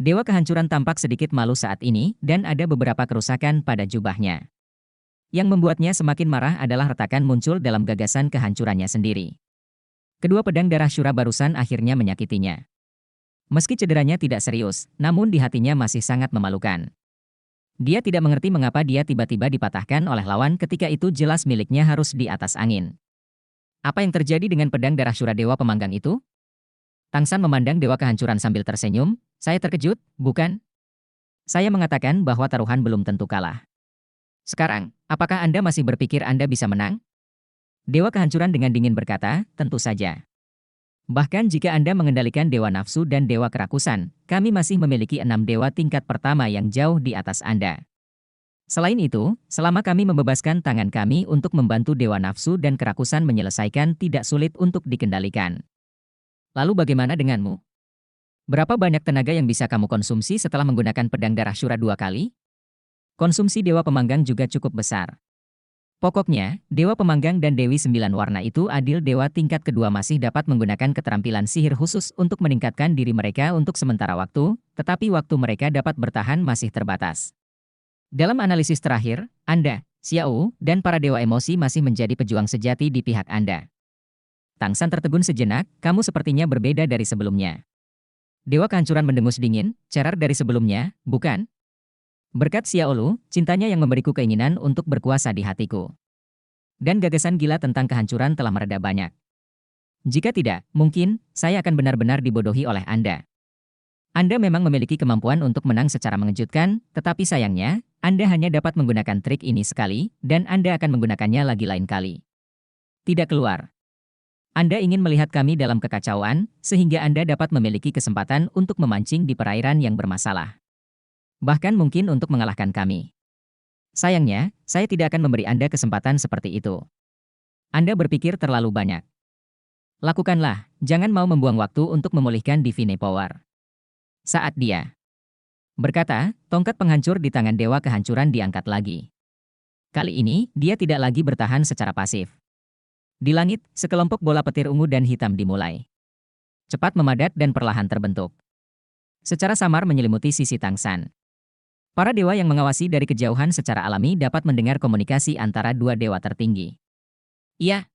Dewa kehancuran tampak sedikit malu saat ini dan ada beberapa kerusakan pada jubahnya. Yang membuatnya semakin marah adalah retakan muncul dalam gagasan kehancurannya sendiri. Kedua pedang darah Syura barusan akhirnya menyakitinya. Meski cederanya tidak serius, namun di hatinya masih sangat memalukan. Dia tidak mengerti mengapa dia tiba-tiba dipatahkan oleh lawan ketika itu jelas miliknya harus di atas angin. Apa yang terjadi dengan pedang darah Syura Dewa Pemanggang itu? Tangsan memandang Dewa Kehancuran sambil tersenyum. Saya terkejut, bukan? Saya mengatakan bahwa taruhan belum tentu kalah. Sekarang, apakah Anda masih berpikir Anda bisa menang? Dewa Kehancuran dengan dingin berkata, tentu saja. Bahkan jika Anda mengendalikan Dewa Nafsu dan Dewa Kerakusan, kami masih memiliki 6 dewa tingkat pertama yang jauh di atas Anda. Selain itu, selama kami membebaskan tangan kami untuk membantu Dewa Nafsu dan Kerakusan menyelesaikan tidak sulit untuk dikendalikan. Lalu bagaimana denganmu? Berapa banyak tenaga yang bisa kamu konsumsi setelah menggunakan pedang darah Syura 2 kali? Konsumsi Dewa Pemanggang juga cukup besar. Pokoknya, Dewa Pemanggang dan Dewi 9 Warna itu adil dewa tingkat kedua masih dapat menggunakan keterampilan sihir khusus untuk meningkatkan diri mereka untuk sementara waktu, tetapi waktu mereka dapat bertahan masih terbatas. Dalam analisis terakhir, Anda, Xiao, dan para dewa emosi masih menjadi pejuang sejati di pihak Anda. Tangsan tertegun sejenak, kamu sepertinya berbeda dari sebelumnya. Dewa Kehancuran mendengus dingin, cerar dari sebelumnya, bukan? Berkat Xiaolu, cintanya yang memberiku keinginan untuk berkuasa di hatiku. Dan gagasan gila tentang kehancuran telah mereda banyak. Jika tidak, mungkin, saya akan benar-benar dibodohi oleh Anda. Anda memang memiliki kemampuan untuk menang secara mengejutkan, tetapi sayangnya, Anda hanya dapat menggunakan trik ini sekali, dan Anda akan menggunakannya lagi lain kali. Tidak keluar. Anda ingin melihat kami dalam kekacauan, sehingga Anda dapat memiliki kesempatan untuk memancing di perairan yang bermasalah. Bahkan mungkin untuk mengalahkan kami. Sayangnya, saya tidak akan memberi Anda kesempatan seperti itu. Anda berpikir terlalu banyak. Lakukanlah, jangan mau membuang waktu untuk memulihkan Divine Power. Saat dia berkata, tongkat penghancur di tangan Dewa Kehancuran diangkat lagi. Kali ini, dia tidak lagi bertahan secara pasif. Di langit, sekelompok bola petir ungu dan hitam dimulai. Cepat memadat dan perlahan terbentuk. Secara samar menyelimuti sisi Tangsan. Para dewa yang mengawasi dari kejauhan secara alami dapat mendengar komunikasi antara dua dewa tertinggi. Iya.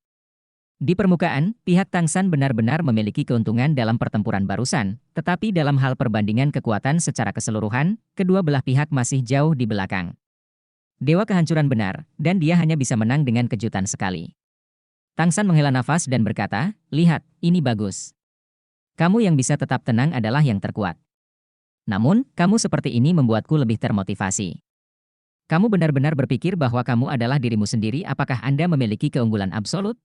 Di permukaan, pihak Tangsan benar-benar memiliki keuntungan dalam pertempuran barusan, tetapi dalam hal perbandingan kekuatan secara keseluruhan, kedua belah pihak masih jauh di belakang. Dewa Kehancuran benar, dan dia hanya bisa menang dengan kejutan sekali. Tangsan menghela nafas dan berkata, lihat, ini bagus. Kamu yang bisa tetap tenang adalah yang terkuat. Namun, kamu seperti ini membuatku lebih termotivasi. Kamu benar-benar berpikir bahwa kamu adalah dirimu sendiri. Apakah Anda memiliki keunggulan absolut?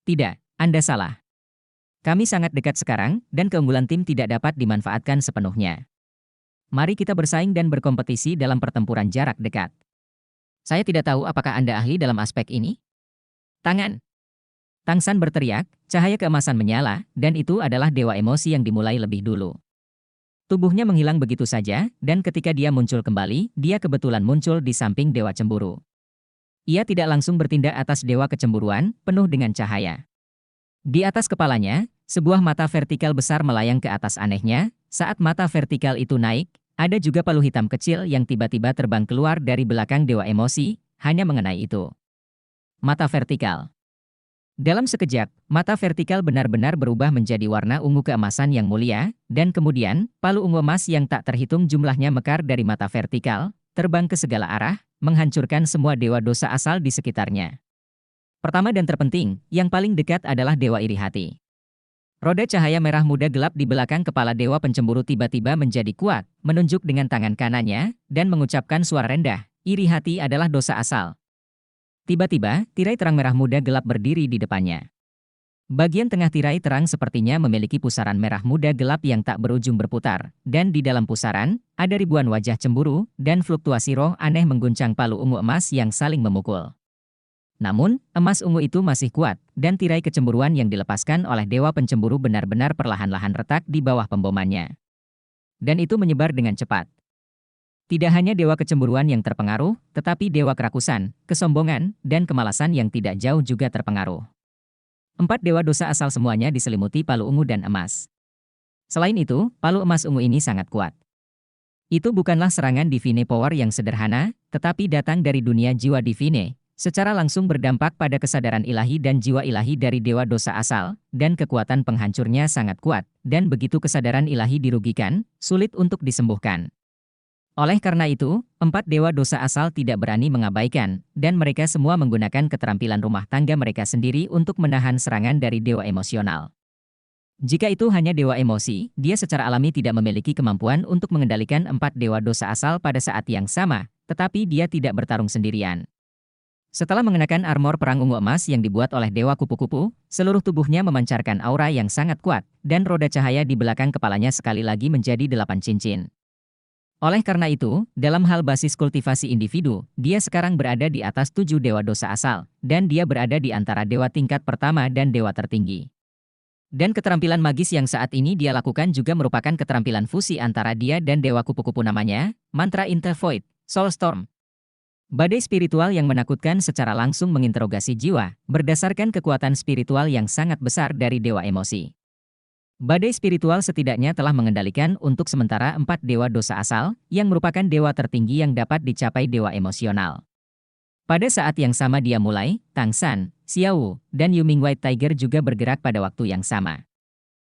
Tidak, Anda salah. Kami sangat dekat sekarang, dan keunggulan tim tidak dapat dimanfaatkan sepenuhnya. Mari kita bersaing dan berkompetisi dalam pertempuran jarak dekat. Saya tidak tahu apakah Anda ahli dalam aspek ini? Tangan. Tangsan berteriak, cahaya keemasan menyala, dan itu adalah dewa emosi yang dimulai lebih dulu. Tubuhnya menghilang begitu saja, dan ketika dia muncul kembali, dia kebetulan muncul di samping Dewa Cemburu. Ia tidak langsung bertindak atas Dewa Kecemburuan, penuh dengan cahaya. Di atas kepalanya, sebuah mata vertikal besar melayang ke atas anehnya. Saat mata vertikal itu naik, ada juga palu hitam kecil yang tiba-tiba terbang keluar dari belakang Dewa Emosi, hanya mengenai itu. Mata vertikal. Dalam sekejap, mata vertikal benar-benar berubah menjadi warna ungu keemasan yang mulia, dan kemudian, palu ungu emas yang tak terhitung jumlahnya mekar dari mata vertikal, terbang ke segala arah, menghancurkan semua dewa dosa asal di sekitarnya. Pertama dan terpenting, yang paling dekat adalah Dewa Iri Hati. Roda cahaya merah muda gelap di belakang kepala Dewa Pencemburu tiba-tiba menjadi kuat, menunjuk dengan tangan kanannya, dan mengucapkan suara rendah, iri hati adalah dosa asal. Tiba-tiba, tirai terang merah muda gelap berdiri di depannya. Bagian tengah tirai terang sepertinya memiliki pusaran merah muda gelap yang tak berujung berputar, dan di dalam pusaran, ada ribuan wajah cemburu, dan fluktuasi roh aneh mengguncang palu ungu emas yang saling memukul. Namun, emas ungu itu masih kuat, dan tirai kecemburuan yang dilepaskan oleh Dewa Pencemburu benar-benar perlahan-lahan retak di bawah pembomannya. Dan itu menyebar dengan cepat. Tidak hanya Dewa Kecemburuan yang terpengaruh, tetapi Dewa Kerakusan, kesombongan, dan kemalasan yang tidak jauh juga terpengaruh. 4 dewa dosa asal semuanya diselimuti palu ungu dan emas. Selain itu, palu emas ungu ini sangat kuat. Itu bukanlah serangan Divine Power yang sederhana, tetapi datang dari dunia jiwa Divine, secara langsung berdampak pada kesadaran ilahi dan jiwa ilahi dari dewa dosa asal, dan kekuatan penghancurnya sangat kuat, dan begitu kesadaran ilahi dirugikan, sulit untuk disembuhkan. Oleh karena itu, 4 dewa dosa asal tidak berani mengabaikan, dan mereka semua menggunakan keterampilan rumah tangga mereka sendiri untuk menahan serangan dari dewa emosional. Jika itu hanya dewa emosi, dia secara alami tidak memiliki kemampuan untuk mengendalikan 4 dewa dosa asal pada saat yang sama, tetapi dia tidak bertarung sendirian. Setelah mengenakan armor perang ungu emas yang dibuat oleh dewa kupu-kupu, seluruh tubuhnya memancarkan aura yang sangat kuat, dan roda cahaya di belakang kepalanya sekali lagi menjadi 8 cincin. Oleh karena itu, dalam hal basis kultivasi individu, dia sekarang berada di atas 7 dewa dosa asal, dan dia berada di antara dewa tingkat pertama dan dewa tertinggi. Dan keterampilan magis yang saat ini dia lakukan juga merupakan keterampilan fusi antara dia dan dewa kupu-kupu namanya, mantra Inter Void, Soulstorm. Badai spiritual yang menakutkan secara langsung menginterogasi jiwa, berdasarkan kekuatan spiritual yang sangat besar dari dewa emosi. Badai spiritual setidaknya telah mengendalikan untuk sementara 4 dewa dosa asal, yang merupakan dewa tertinggi yang dapat dicapai dewa emosional. Pada saat yang sama dia mulai, Tang San, Xiao Wu, dan Yuming White Tiger juga bergerak pada waktu yang sama.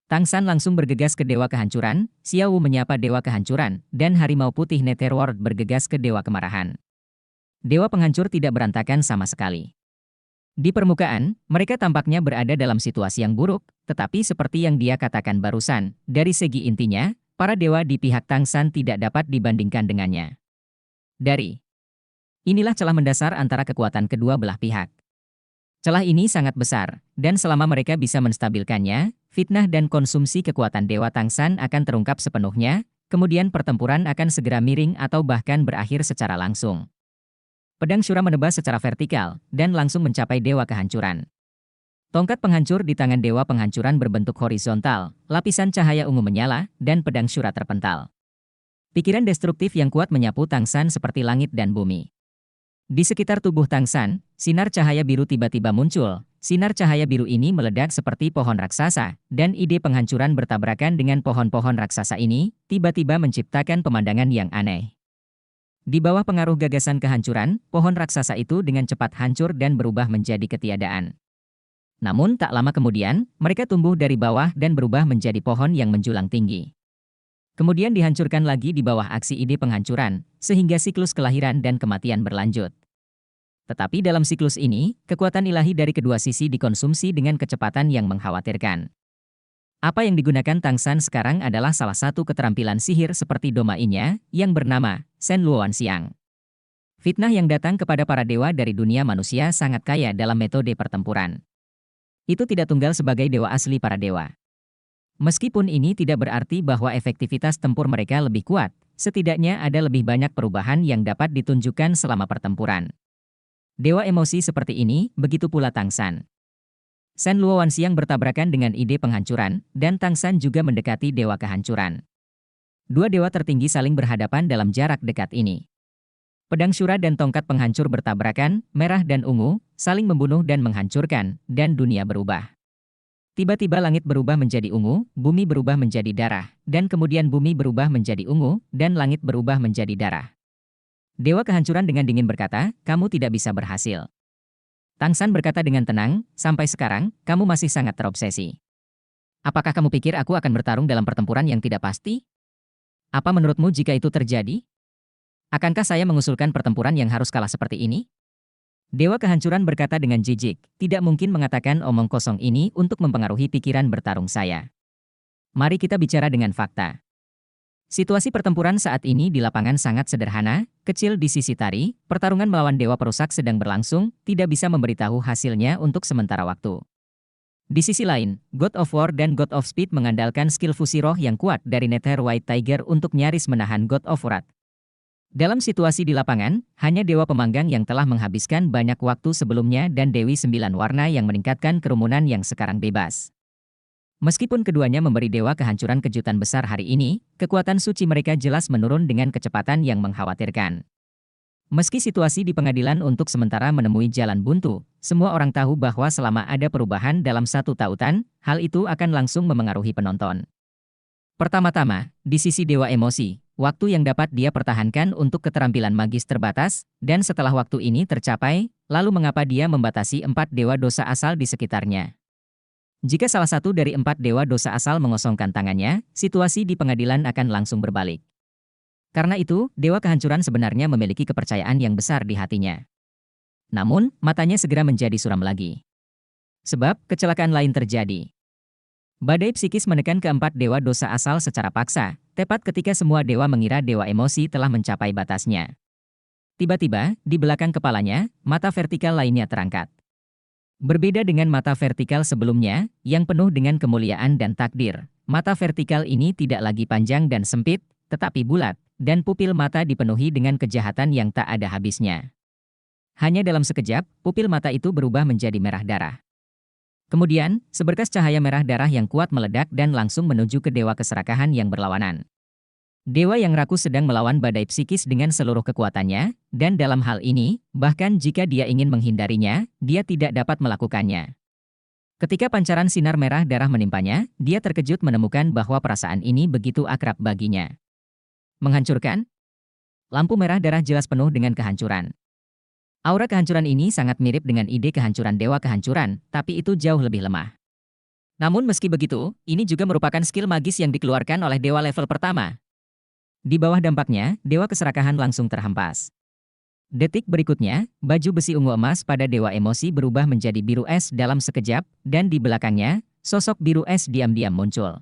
Tang San langsung bergegas ke dewa kehancuran, Xiao Wu menyapa dewa kehancuran, dan harimau putih Netherworld bergegas ke dewa kemarahan. Dewa penghancur tidak berantakan sama sekali. Di permukaan, mereka tampaknya berada dalam situasi yang buruk, tetapi seperti yang dia katakan barusan, dari segi intinya, para dewa di pihak Tang San tidak dapat dibandingkan dengannya. Inilah celah mendasar antara kekuatan kedua belah pihak. Celah ini sangat besar, dan selama mereka bisa menstabilkannya, fitnah dan konsumsi kekuatan dewa Tang San akan terungkap sepenuhnya, kemudian pertempuran akan segera miring atau bahkan berakhir secara langsung. Pedang Shura menebas secara vertikal, dan langsung mencapai dewa kehancuran. Tongkat penghancur di tangan dewa penghancuran berbentuk horizontal, lapisan cahaya ungu menyala, dan pedang Shura terpental. Pikiran destruktif yang kuat menyapu Tang San seperti langit dan bumi. Di sekitar tubuh Tang San, sinar cahaya biru tiba-tiba muncul. Sinar cahaya biru ini meledak seperti pohon raksasa, dan ide penghancuran bertabrakan dengan pohon-pohon raksasa ini, tiba-tiba menciptakan pemandangan yang aneh. Di bawah pengaruh gagasan kehancuran, pohon raksasa itu dengan cepat hancur dan berubah menjadi ketiadaan. Namun tak lama kemudian, mereka tumbuh dari bawah dan berubah menjadi pohon yang menjulang tinggi. Kemudian dihancurkan lagi di bawah aksi ide penghancuran, sehingga siklus kelahiran dan kematian berlanjut. Tetapi dalam siklus ini, kekuatan ilahi dari kedua sisi dikonsumsi dengan kecepatan yang mengkhawatirkan. Apa yang digunakan Tang San sekarang adalah salah satu keterampilan sihir seperti domainya, yang bernama Shen Luowan Xiang. Fitnah yang datang kepada para dewa dari dunia manusia sangat kaya dalam metode pertempuran. Itu tidak tunggal sebagai dewa asli para dewa. Meskipun ini tidak berarti bahwa efektivitas tempur mereka lebih kuat, setidaknya ada lebih banyak perubahan yang dapat ditunjukkan selama pertempuran. Dewa emosi seperti ini, begitu pula Tang San. Shen Luowan Xiang bertabrakan dengan ide penghancuran, dan Tang San juga mendekati dewa kehancuran. Dua dewa tertinggi saling berhadapan dalam jarak dekat ini. Pedang Shura dan tongkat penghancur bertabrakan, merah dan ungu, saling membunuh dan menghancurkan, dan dunia berubah. Tiba-tiba langit berubah menjadi ungu, bumi berubah menjadi darah, dan kemudian bumi berubah menjadi ungu, dan langit berubah menjadi darah. Dewa kehancuran dengan dingin berkata, "Kamu tidak bisa berhasil." Tang San berkata dengan tenang, "Sampai sekarang, kamu masih sangat terobsesi. Apakah kamu pikir aku akan bertarung dalam pertempuran yang tidak pasti? Apa menurutmu jika itu terjadi? Akankah saya mengusulkan pertempuran yang harus kalah seperti ini?" Dewa kehancuran berkata dengan jijik, "Tidak mungkin mengatakan omong kosong ini untuk mempengaruhi pikiran bertarung saya. Mari kita bicara dengan fakta." Situasi pertempuran saat ini di lapangan sangat sederhana, kecil di sisi tari, pertarungan melawan dewa perusak sedang berlangsung, tidak bisa memberitahu hasilnya untuk sementara waktu. Di sisi lain, God of War dan God of Speed mengandalkan skill fusi roh yang kuat dari Nether White Tiger untuk nyaris menahan God of Wrath. Dalam situasi di lapangan, hanya dewa pemanggang yang telah menghabiskan banyak waktu sebelumnya dan Dewi Sembilan Warna yang meningkatkan kerumunan yang sekarang bebas. Meskipun keduanya memberi dewa kehancuran kejutan besar hari ini, kekuatan suci mereka jelas menurun dengan kecepatan yang mengkhawatirkan. Meski situasi di pengadilan untuk sementara menemui jalan buntu, semua orang tahu bahwa selama ada perubahan dalam satu tautan, hal itu akan langsung memengaruhi penonton. Pertama-tama, di sisi dewa emosi, waktu yang dapat dia pertahankan untuk keterampilan magis terbatas, dan setelah waktu ini tercapai, lalu mengapa dia membatasi 4 dewa dosa asal di sekitarnya? Jika salah satu dari 4 dewa dosa asal mengosongkan tangannya, situasi di pengadilan akan langsung berbalik. Karena itu, dewa kehancuran sebenarnya memiliki kepercayaan yang besar di hatinya. Namun, matanya segera menjadi suram lagi. Sebab, kecelakaan lain terjadi. Badai psikis menekan ke 4 dewa dosa asal secara paksa, tepat ketika semua dewa mengira dewa emosi telah mencapai batasnya. Tiba-tiba, di belakang kepalanya, mata vertikal lainnya terangkat. Berbeda dengan mata vertikal sebelumnya, yang penuh dengan kemuliaan dan takdir, mata vertikal ini tidak lagi panjang dan sempit, tetapi bulat, dan pupil mata dipenuhi dengan kejahatan yang tak ada habisnya. Hanya dalam sekejap, pupil mata itu berubah menjadi merah darah. Kemudian, seberkas cahaya merah darah yang kuat meledak dan langsung menuju ke dewa keserakahan yang berlawanan. Dewa yang rakus sedang melawan badai psikis dengan seluruh kekuatannya, dan dalam hal ini, bahkan jika dia ingin menghindarinya, dia tidak dapat melakukannya. Ketika pancaran sinar merah darah menimpanya, dia terkejut menemukan bahwa perasaan ini begitu akrab baginya. Menghancurkan? Lampu merah darah jelas penuh dengan kehancuran. Aura kehancuran ini sangat mirip dengan ide kehancuran dewa kehancuran, tapi itu jauh lebih lemah. Namun meski begitu, ini juga merupakan skill magis yang dikeluarkan oleh dewa level pertama. Di bawah dampaknya, dewa keserakahan langsung terhempas. Detik berikutnya, baju besi ungu emas pada dewa emosi berubah menjadi biru es dalam sekejap, dan di belakangnya, sosok biru es diam-diam muncul.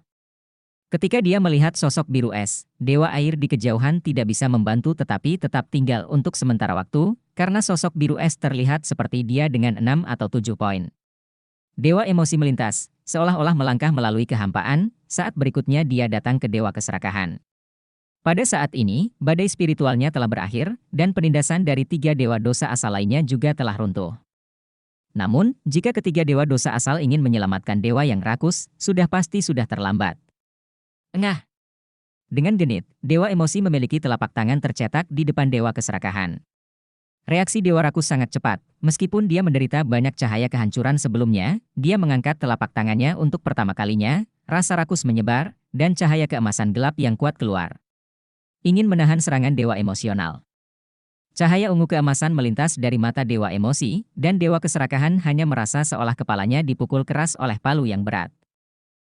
Ketika dia melihat sosok biru es, dewa air di kejauhan tidak bisa membantu tetapi tetap tinggal untuk sementara waktu, karena sosok biru es terlihat seperti dia dengan 6 atau 7 poin. Dewa emosi melintas, seolah-olah melangkah melalui kehampaan, saat berikutnya dia datang ke dewa keserakahan. Pada saat ini, badai spiritualnya telah berakhir, dan penindasan dari 3 dewa dosa asal lainnya juga telah runtuh. Namun, jika ketiga dewa dosa asal ingin menyelamatkan dewa yang rakus, sudah pasti sudah terlambat. Engah! Dengan genit, dewa emosi memiliki telapak tangan tercetak di depan dewa keserakahan. Reaksi dewa rakus sangat cepat, meskipun dia menderita banyak cahaya kehancuran sebelumnya, dia mengangkat telapak tangannya untuk pertama kalinya, rasa rakus menyebar, dan cahaya keemasan gelap yang kuat keluar. Ingin menahan serangan dewa emosional. Cahaya ungu keemasan melintas dari mata dewa emosi, dan dewa keserakahan hanya merasa seolah kepalanya dipukul keras oleh palu yang berat.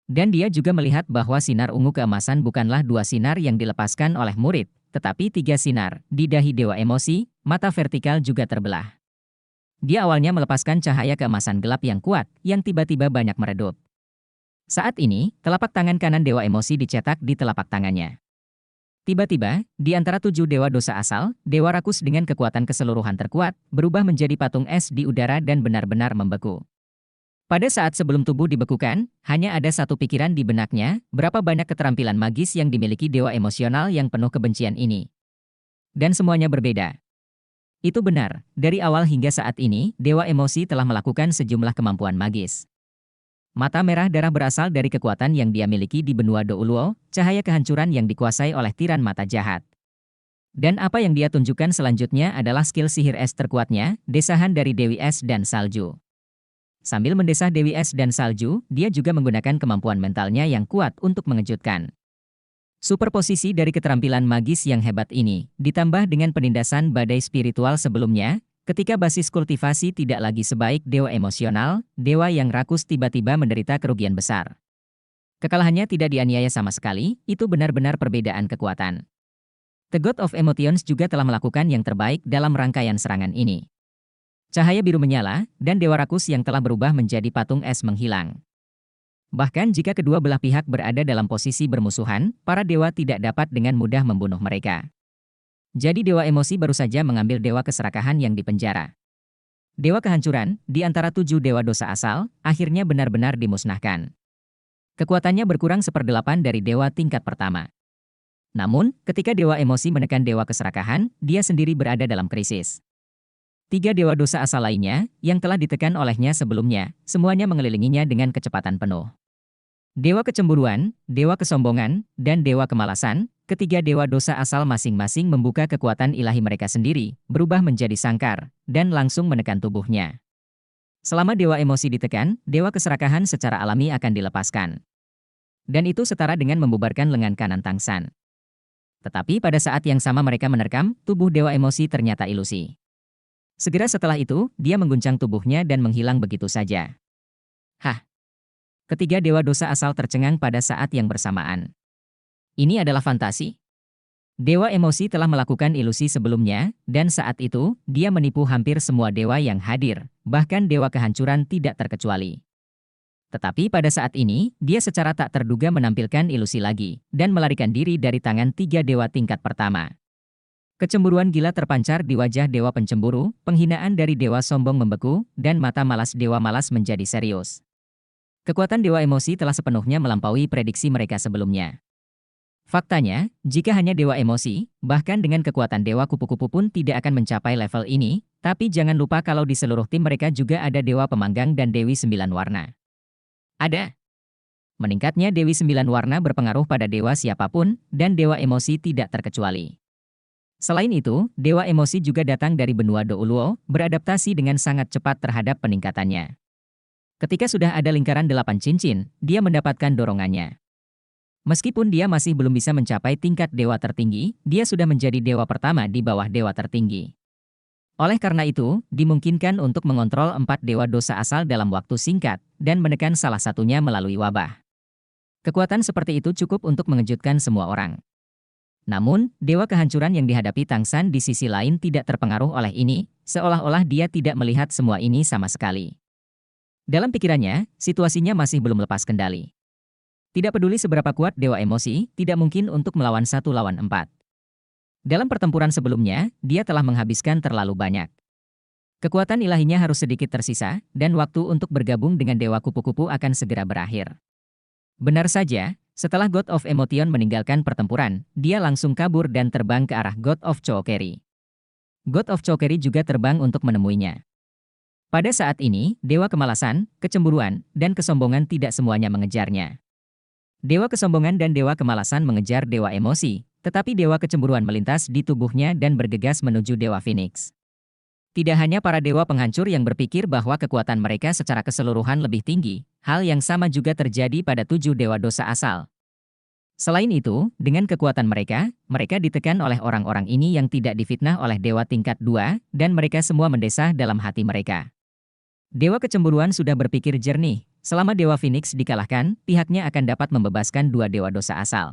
Dan dia juga melihat bahwa sinar ungu keemasan bukanlah 2 sinar yang dilepaskan oleh murid, tetapi 3 sinar. Di dahi dewa emosi, mata vertikal juga terbelah. Dia awalnya melepaskan cahaya keemasan gelap yang kuat, yang tiba-tiba banyak meredup. Saat ini, telapak tangan kanan dewa emosi dicetak di telapak tangannya. Tiba-tiba, di antara 7 dewa dosa asal, dewa rakus dengan kekuatan keseluruhan terkuat, berubah menjadi patung es di udara dan benar-benar membeku. Pada saat sebelum tubuh dibekukan, hanya ada satu pikiran di benaknya, berapa banyak keterampilan magis yang dimiliki dewa emosional yang penuh kebencian ini. Dan semuanya berbeda. Itu benar, dari awal hingga saat ini, dewa emosi telah melakukan sejumlah kemampuan magis. Mata merah darah berasal dari kekuatan yang dia miliki di benua Douluo, cahaya kehancuran yang dikuasai oleh tiran mata jahat. Dan apa yang dia tunjukkan selanjutnya adalah skill sihir es terkuatnya, desahan dari Dewi Es dan Salju. Sambil mendesah Dewi Es dan Salju, dia juga menggunakan kemampuan mentalnya yang kuat untuk mengejutkan. Superposisi dari keterampilan magis yang hebat ini, ditambah dengan penindasan badai spiritual sebelumnya, ketika basis kultivasi tidak lagi sebaik dewa emosional, dewa yang rakus tiba-tiba menderita kerugian besar. Kekalahannya tidak dianiaya sama sekali, itu benar-benar perbedaan kekuatan. The God of Emotions juga telah melakukan yang terbaik dalam rangkaian serangan ini. Cahaya biru menyala, dan dewa rakus yang telah berubah menjadi patung es menghilang. Bahkan jika kedua belah pihak berada dalam posisi bermusuhan, para dewa tidak dapat dengan mudah membunuh mereka. Jadi dewa emosi baru saja mengambil dewa keserakahan yang dipenjara. Dewa kehancuran, di antara 7 dewa dosa asal, akhirnya benar-benar dimusnahkan. Kekuatannya berkurang 1/8 dari dewa tingkat pertama. Namun, ketika dewa emosi menekan dewa keserakahan, dia sendiri berada dalam krisis. 3 dewa dosa asal lainnya, yang telah ditekan olehnya sebelumnya, semuanya mengelilinginya dengan kecepatan penuh. Dewa kecemburuan, dewa kesombongan, dan dewa kemalasan, ketiga dewa dosa asal masing-masing membuka kekuatan ilahi mereka sendiri, berubah menjadi sangkar, dan langsung menekan tubuhnya. Selama dewa emosi ditekan, dewa keserakahan secara alami akan dilepaskan. dan itu setara dengan membubarkan lengan kanan Tang San. Tetapi pada saat yang sama mereka menerkam, tubuh Dewa Emosi ternyata ilusi. Segera setelah itu, dia mengguncang tubuhnya dan menghilang begitu saja. Hah! Ketiga Dewa Dosa asal tercengang pada saat yang bersamaan. Ini adalah fantasi? Dewa Emosi telah melakukan ilusi sebelumnya, dan saat itu, dia menipu hampir semua dewa yang hadir, bahkan Dewa Kehancuran tidak terkecuali. Tetapi pada saat ini, dia secara tak terduga menampilkan ilusi lagi, dan melarikan diri dari tangan tiga dewa tingkat pertama. Kecemburuan gila terpancar di wajah dewa pencemburu, penghinaan dari dewa sombong membeku, dan mata malas dewa malas menjadi serius. Kekuatan Dewa Emosi telah sepenuhnya melampaui prediksi mereka sebelumnya. Faktanya, jika hanya Dewa Emosi, bahkan dengan kekuatan Dewa Kupu-Kupu pun tidak akan mencapai level ini, tapi jangan lupa kalau di seluruh tim mereka juga ada Dewa Pemanggang dan Dewi Sembilan Warna. Ada. Meningkatnya Dewi Sembilan Warna berpengaruh pada Dewa siapapun, dan Dewa Emosi tidak terkecuali. Selain itu, Dewa Emosi juga datang dari benua Douluo, beradaptasi dengan sangat cepat terhadap peningkatannya. Ketika sudah ada lingkaran 8 cincin, dia mendapatkan dorongannya. Meskipun dia masih belum bisa mencapai tingkat dewa tertinggi, dia sudah menjadi dewa pertama di bawah dewa tertinggi. Oleh karena itu, dimungkinkan untuk mengontrol 4 dewa dosa asal dalam waktu singkat, dan menekan salah satunya melalui wabah. Kekuatan seperti itu cukup untuk mengejutkan semua orang. Namun, dewa kehancuran yang dihadapi Tang San di sisi lain tidak terpengaruh oleh ini, seolah-olah dia tidak melihat semua ini sama sekali. Dalam pikirannya, situasinya masih belum lepas kendali. Tidak peduli seberapa kuat Dewa Emosi, tidak mungkin untuk melawan 1 lawan 4. Dalam pertempuran sebelumnya, dia telah menghabiskan terlalu banyak. Kekuatan ilahinya harus sedikit tersisa, dan waktu untuk bergabung dengan Dewa Kupu-Kupu akan segera berakhir. Benar saja, setelah God of Emotion meninggalkan pertempuran, dia langsung kabur dan terbang ke arah God of Choukeri. God of Choukeri juga terbang untuk menemuinya. Pada saat ini, Dewa Kemalasan, Kecemburuan, dan Kesombongan tidak semuanya mengejarnya. Dewa Kesombongan dan Dewa Kemalasan mengejar Dewa Emosi, tetapi Dewa Kecemburuan melintas di tubuhnya dan bergegas menuju Dewa Phoenix. Tidak hanya para dewa penghancur yang berpikir bahwa kekuatan mereka secara keseluruhan lebih tinggi, hal yang sama juga terjadi pada 7 dewa dosa asal. Selain itu, dengan kekuatan mereka, mereka ditekan oleh orang-orang ini yang tidak difitnah oleh dewa tingkat 2, dan mereka semua mendesah dalam hati mereka. Dewa Kecemburuan sudah berpikir jernih. Selama Dewa Phoenix dikalahkan, pihaknya akan dapat membebaskan 2 dewa dosa asal.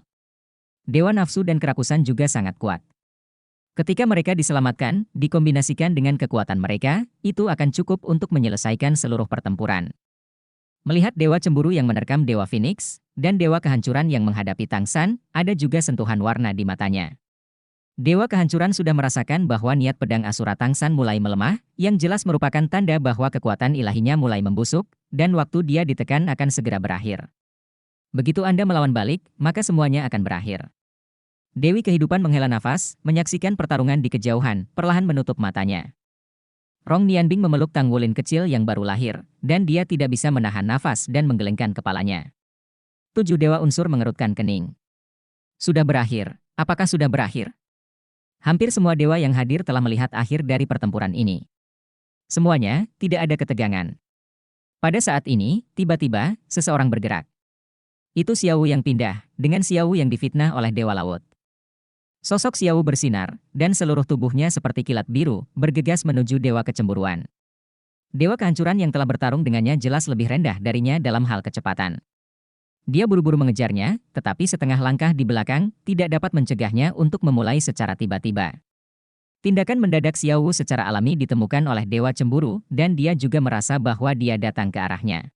Dewa Nafsu dan Kerakusan juga sangat kuat. Ketika mereka diselamatkan, dikombinasikan dengan kekuatan mereka, itu akan cukup untuk menyelesaikan seluruh pertempuran. Melihat Dewa Cemburu yang menerkam Dewa Phoenix, dan Dewa Kehancuran yang menghadapi Tang San, ada juga sentuhan warna di matanya. Dewa Kehancuran sudah merasakan bahwa niat pedang Asura Tang San mulai melemah, yang jelas merupakan tanda bahwa kekuatan ilahinya mulai membusuk, dan waktu dia ditekan akan segera berakhir. Begitu Anda melawan balik, maka semuanya akan berakhir. Dewi Kehidupan menghela nafas, menyaksikan pertarungan di kejauhan, perlahan menutup matanya. Rong Nianbing memeluk Tang Wulin kecil yang baru lahir, dan dia tidak bisa menahan nafas dan menggelengkan kepalanya. 7 dewa unsur mengerutkan kening. Sudah berakhir. Apakah sudah berakhir? Hampir semua dewa yang hadir telah melihat akhir dari pertempuran ini. Semuanya, tidak ada ketegangan. Pada saat ini, tiba-tiba, seseorang bergerak. Itu Xiaowu yang pindah, dengan Xiaowu yang difitnah oleh Dewa Laut. Sosok Xiaowu bersinar, dan seluruh tubuhnya seperti kilat biru, bergegas menuju Dewa Kecemburuan. Dewa Kehancuran yang telah bertarung dengannya jelas lebih rendah darinya dalam hal kecepatan. Dia buru-buru mengejarnya, tetapi setengah langkah di belakang, tidak dapat mencegahnya untuk memulai secara tiba-tiba. Tindakan mendadak Xiaowu secara alami ditemukan oleh Dewa Cemburu, dan dia juga merasa bahwa dia datang ke arahnya.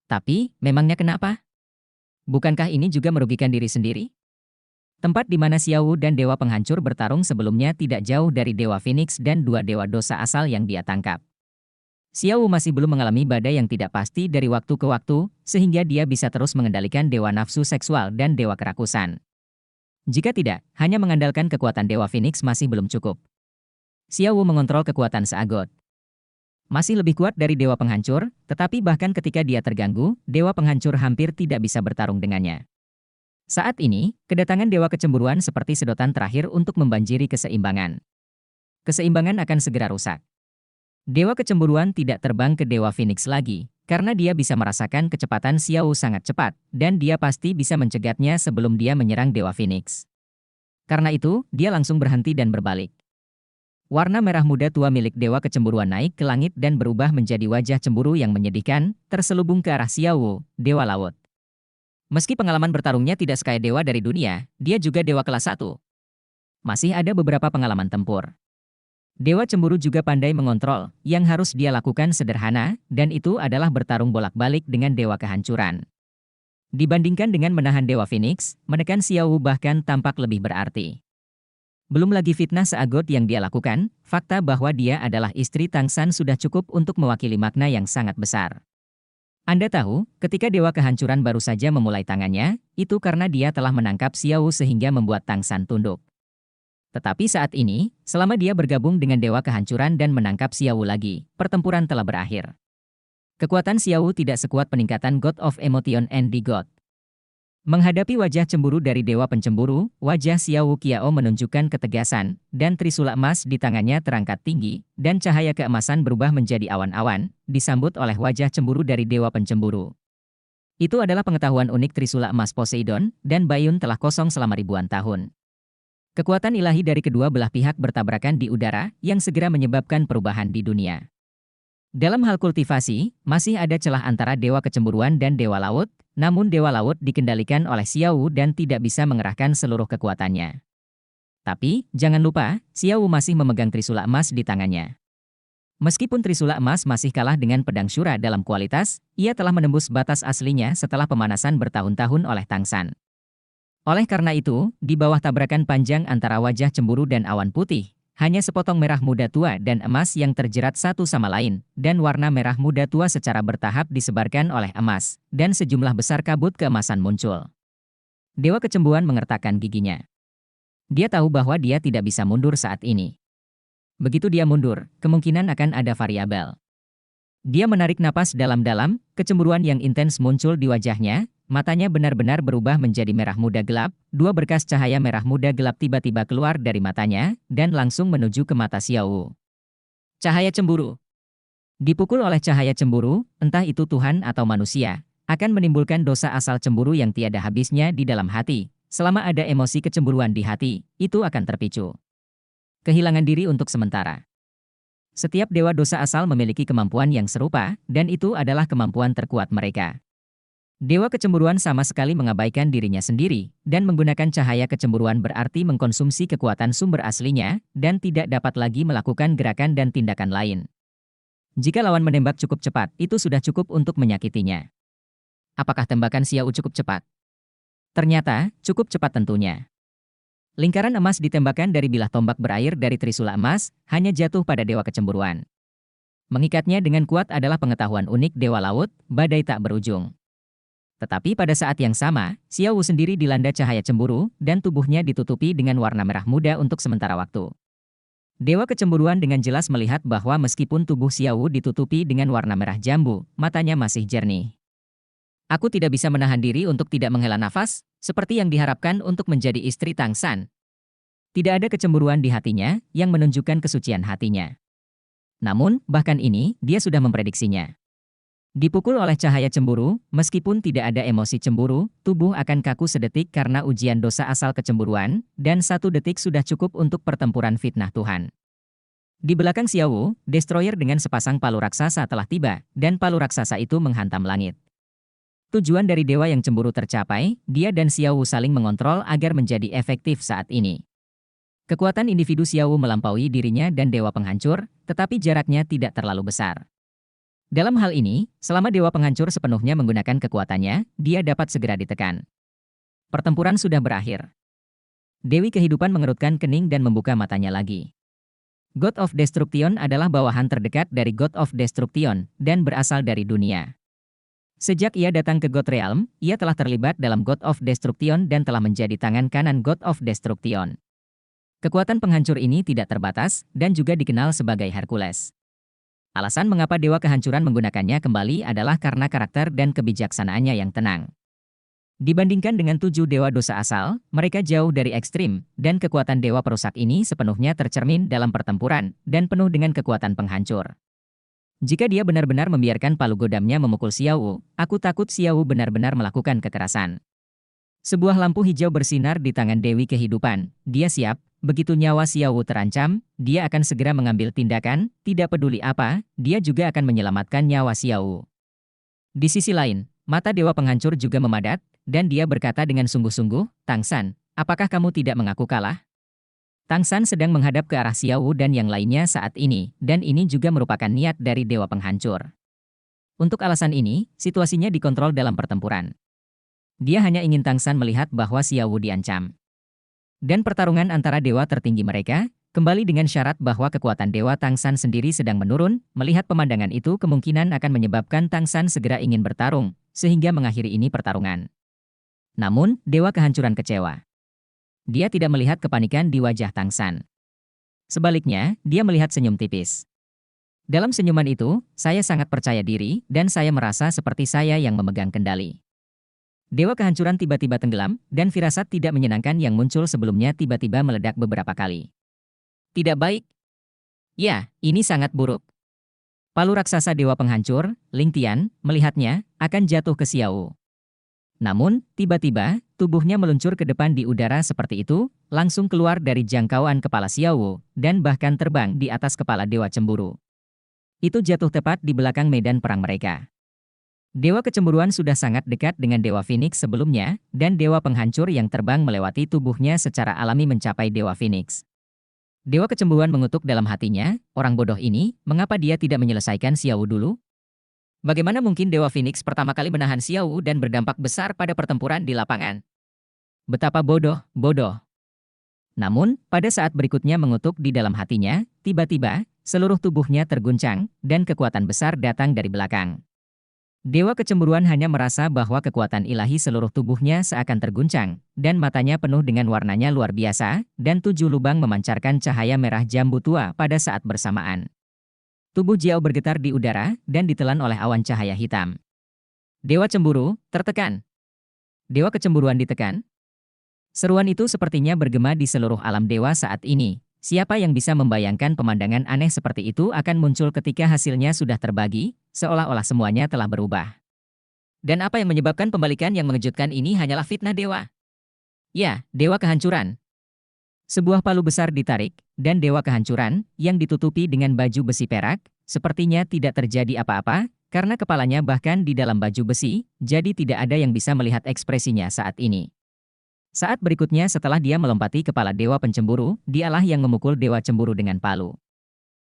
Tapi, memangnya kenapa? Bukankah ini juga merugikan diri sendiri? Tempat di mana Xiaowu dan Dewa Penghancur bertarung sebelumnya tidak jauh dari Dewa Phoenix dan 2 dewa dosa asal yang dia tangkap. Xiaowu masih belum mengalami badai yang tidak pasti dari waktu ke waktu, sehingga dia bisa terus mengendalikan Dewa Nafsu Seksual dan Dewa Kerakusan. Jika tidak, hanya mengandalkan kekuatan Dewa Phoenix masih belum cukup. Xiaowu mengontrol kekuatan seagot. Masih lebih kuat dari Dewa Penghancur, tetapi bahkan ketika dia terganggu, Dewa Penghancur hampir tidak bisa bertarung dengannya. Saat ini, kedatangan Dewa Kecemburuan seperti sedotan terakhir untuk membanjiri keseimbangan. Keseimbangan akan segera rusak. Dewa kecemburuan tidak terbang ke Dewa Phoenix lagi, karena dia bisa merasakan kecepatan Xiao sangat cepat, dan dia pasti bisa mencegatnya sebelum dia menyerang Dewa Phoenix. Karena itu, dia langsung berhenti dan berbalik. Warna merah muda tua milik Dewa Kecemburuan naik ke langit dan berubah menjadi wajah cemburu yang menyedihkan, terselubung ke arah Xiao, Dewa Laut. Meski pengalaman bertarungnya tidak sekaya dewa dari dunia, dia juga dewa kelas 1. Masih ada beberapa pengalaman tempur. Dewa cemburu juga pandai mengontrol, yang harus dia lakukan sederhana, dan itu adalah bertarung bolak-balik dengan dewa kehancuran. Dibandingkan dengan menahan Dewa Phoenix, menekan Xiao bahkan tampak lebih berarti. Belum lagi fitnah seagot yang dia lakukan, fakta bahwa dia adalah istri Tang San sudah cukup untuk mewakili makna yang sangat besar. Anda tahu, ketika Dewa Kehancuran baru saja memulai tangannya, itu karena dia telah menangkap Xiao sehingga membuat Tang San tunduk. Tetapi saat ini, selama dia bergabung dengan Dewa Kehancuran dan menangkap Xiao lagi, pertempuran telah berakhir. Kekuatan Xiao tidak sekuat peningkatan God of Emotion and the God. Menghadapi wajah cemburu dari Dewa Pencemburu, wajah Xiao Qiao menunjukkan ketegasan, dan trisula emas di tangannya terangkat tinggi, dan cahaya keemasan berubah menjadi awan-awan, disambut oleh wajah cemburu dari Dewa Pencemburu. Itu adalah pengetahuan unik trisula emas Poseidon, dan Bayun telah kosong selama ribuan tahun. Kekuatan ilahi dari kedua belah pihak bertabrakan di udara, yang segera menyebabkan perubahan di dunia. Dalam hal kultivasi, masih ada celah antara Dewa Kecemburuan dan Dewa Laut, namun Dewa Laut dikendalikan oleh Xiao dan tidak bisa mengerahkan seluruh kekuatannya. Tapi, jangan lupa, Xiao masih memegang trisula emas di tangannya. Meskipun trisula emas masih kalah dengan pedang Shura dalam kualitas, ia telah menembus batas aslinya setelah pemanasan bertahun-tahun oleh Tang San. Oleh karena itu, di bawah tabrakan panjang antara wajah cemburu dan awan putih, hanya sepotong merah muda tua dan emas yang terjerat satu sama lain, dan warna merah muda tua secara bertahap disebarkan oleh emas, dan sejumlah besar kabut keemasan muncul. Dewa Kecemburuan mengertakkan giginya. Dia tahu bahwa dia tidak bisa mundur saat ini. Begitu dia mundur, kemungkinan akan ada variabel. Dia menarik napas dalam-dalam, kecemburuan yang intens muncul di wajahnya, matanya benar-benar berubah menjadi merah muda gelap, dua berkas cahaya merah muda gelap tiba-tiba keluar dari matanya, dan langsung menuju ke mata Xiao. Cahaya cemburu. Dipukul oleh cahaya cemburu, entah itu Tuhan atau manusia, akan menimbulkan dosa asal cemburu yang tiada habisnya di dalam hati. Selama ada emosi kecemburuan di hati, itu akan terpicu. Kehilangan diri untuk sementara. Setiap dewa dosa asal memiliki kemampuan yang serupa, dan itu adalah kemampuan terkuat mereka. Dewa kecemburuan sama sekali mengabaikan dirinya sendiri, dan menggunakan cahaya kecemburuan berarti mengkonsumsi kekuatan sumber aslinya, dan tidak dapat lagi melakukan gerakan dan tindakan lain. Jika lawan menembak cukup cepat, itu sudah cukup untuk menyakitinya. Apakah tembakan Xiao cukup cepat? Ternyata, cukup cepat tentunya. Lingkaran emas ditembakkan dari bilah tombak berair dari trisula emas, hanya jatuh pada Dewa Kecemburuan. Mengikatnya dengan kuat adalah pengetahuan unik Dewa Laut, badai tak berujung. Tetapi pada saat yang sama, Xiao sendiri dilanda cahaya cemburu, dan tubuhnya ditutupi dengan warna merah muda untuk sementara waktu. Dewa Kecemburuan dengan jelas melihat bahwa meskipun tubuh Xiao ditutupi dengan warna merah jambu, matanya masih jernih. Aku tidak bisa menahan diri untuk tidak menghela nafas, seperti yang diharapkan untuk menjadi istri Tang San. Tidak ada kecemburuan di hatinya, yang menunjukkan kesucian hatinya. Namun, bahkan ini, dia sudah memprediksinya. Dipukul oleh cahaya cemburu, meskipun tidak ada emosi cemburu, tubuh akan kaku sedetik karena ujian dosa asal kecemburuan, dan 1 detik sudah cukup untuk pertempuran fitnah Tuhan. Di belakang Xiao, Destroyer dengan sepasang palu raksasa telah tiba, dan palu raksasa itu menghantam langit. Tujuan dari dewa yang cemburu tercapai, dia dan Xiao saling mengontrol agar menjadi efektif saat ini. Kekuatan individu Xiao melampaui dirinya dan dewa penghancur, tetapi jaraknya tidak terlalu besar. Dalam hal ini, selama dewa penghancur sepenuhnya menggunakan kekuatannya, dia dapat segera ditekan. Pertempuran sudah berakhir. Dewi Kehidupan mengerutkan kening dan membuka matanya lagi. God of Destruction adalah bawahan terdekat dari God of Destruction, dan berasal dari dunia. Sejak ia datang ke God Realm, ia telah terlibat dalam God of Destruction dan telah menjadi tangan kanan God of Destruction. Kekuatan penghancur ini tidak terbatas, dan juga dikenal sebagai Hercules. Alasan mengapa Dewa Kehancuran menggunakannya kembali adalah karena karakter dan kebijaksanaannya yang tenang. Dibandingkan dengan 7 dewa dosa asal, mereka jauh dari ekstrim, dan kekuatan dewa perusak ini sepenuhnya tercermin dalam pertempuran, dan penuh dengan kekuatan penghancur. Jika dia benar-benar membiarkan palu godamnya memukul Xiao, aku takut Xiao benar-benar melakukan kekerasan. Sebuah lampu hijau bersinar di tangan Dewi Kehidupan. Dia siap, begitu nyawa Xiao terancam, dia akan segera mengambil tindakan, tidak peduli apa, dia juga akan menyelamatkan nyawa Xiao. Di sisi lain, mata Dewa Penghancur juga memadat, dan dia berkata dengan sungguh-sungguh, Tang San, apakah kamu tidak mengaku kalah? Tang San sedang menghadap ke arah Xiao dan yang lainnya saat ini, dan ini juga merupakan niat dari Dewa Penghancur. Untuk alasan ini, situasinya dikontrol dalam pertempuran. Dia hanya ingin Tang San melihat bahwa Xiao diancam. Dan pertarungan antara dewa tertinggi mereka, kembali dengan syarat bahwa kekuatan Dewa Tang San sendiri sedang menurun, melihat pemandangan itu kemungkinan akan menyebabkan Tang San segera ingin bertarung, sehingga mengakhiri ini pertarungan. Namun, Dewa Kehancuran kecewa. Dia tidak melihat kepanikan di wajah Tang San. Sebaliknya, dia melihat senyum tipis. Dalam senyuman itu, saya sangat percaya diri, dan saya merasa seperti saya yang memegang kendali. Dewa Kehancuran tiba-tiba tenggelam, dan firasat tidak menyenangkan yang muncul sebelumnya tiba-tiba meledak beberapa kali. Tidak baik. Ya, ini sangat buruk. Palu raksasa Dewa Penghancur, Ling Tian, melihatnya, akan jatuh ke Xiao. Namun, tiba-tiba, tubuhnya meluncur ke depan di udara seperti itu, langsung keluar dari jangkauan kepala Xiao, dan bahkan terbang di atas kepala Dewa Cemburu. Itu jatuh tepat di belakang medan perang mereka. Dewa Kecemburuan sudah sangat dekat dengan Dewa Phoenix sebelumnya, dan Dewa Penghancur yang terbang melewati tubuhnya secara alami mencapai Dewa Phoenix. Dewa Kecemburuan mengutuk dalam hatinya, orang bodoh ini, mengapa dia tidak menyelesaikan Xiao dulu? Bagaimana mungkin Dewa Phoenix pertama kali menahan Xiao dan berdampak besar pada pertempuran di lapangan? Betapa bodoh. Namun, pada saat berikutnya mengutuk di dalam hatinya, tiba-tiba, seluruh tubuhnya terguncang, dan kekuatan besar datang dari belakang. Dewa Kecemburuan hanya merasa bahwa kekuatan ilahi seluruh tubuhnya seakan terguncang, dan matanya penuh dengan warnanya luar biasa, dan 7 lubang memancarkan cahaya merah jambu tua pada saat bersamaan. Tubuh Jiao bergetar di udara, dan ditelan oleh awan cahaya hitam. Dewa Cemburu, tertekan. Dewa Kecemburuan ditekan. Seruan itu sepertinya bergema di seluruh alam dewa saat ini. Siapa yang bisa membayangkan pemandangan aneh seperti itu akan muncul ketika hasilnya sudah terbagi, seolah-olah semuanya telah berubah. Dan apa yang menyebabkan pembalikan yang mengejutkan ini hanyalah fitnah dewa. Ya, Dewa Kehancuran. Sebuah palu besar ditarik, dan Dewa Kehancuran, yang ditutupi dengan baju besi perak, sepertinya tidak terjadi apa-apa, karena kepalanya bahkan di dalam baju besi, jadi tidak ada yang bisa melihat ekspresinya saat ini. Saat berikutnya setelah dia melompati kepala Dewa Pencemburu, dialah yang memukul Dewa Cemburu dengan palu.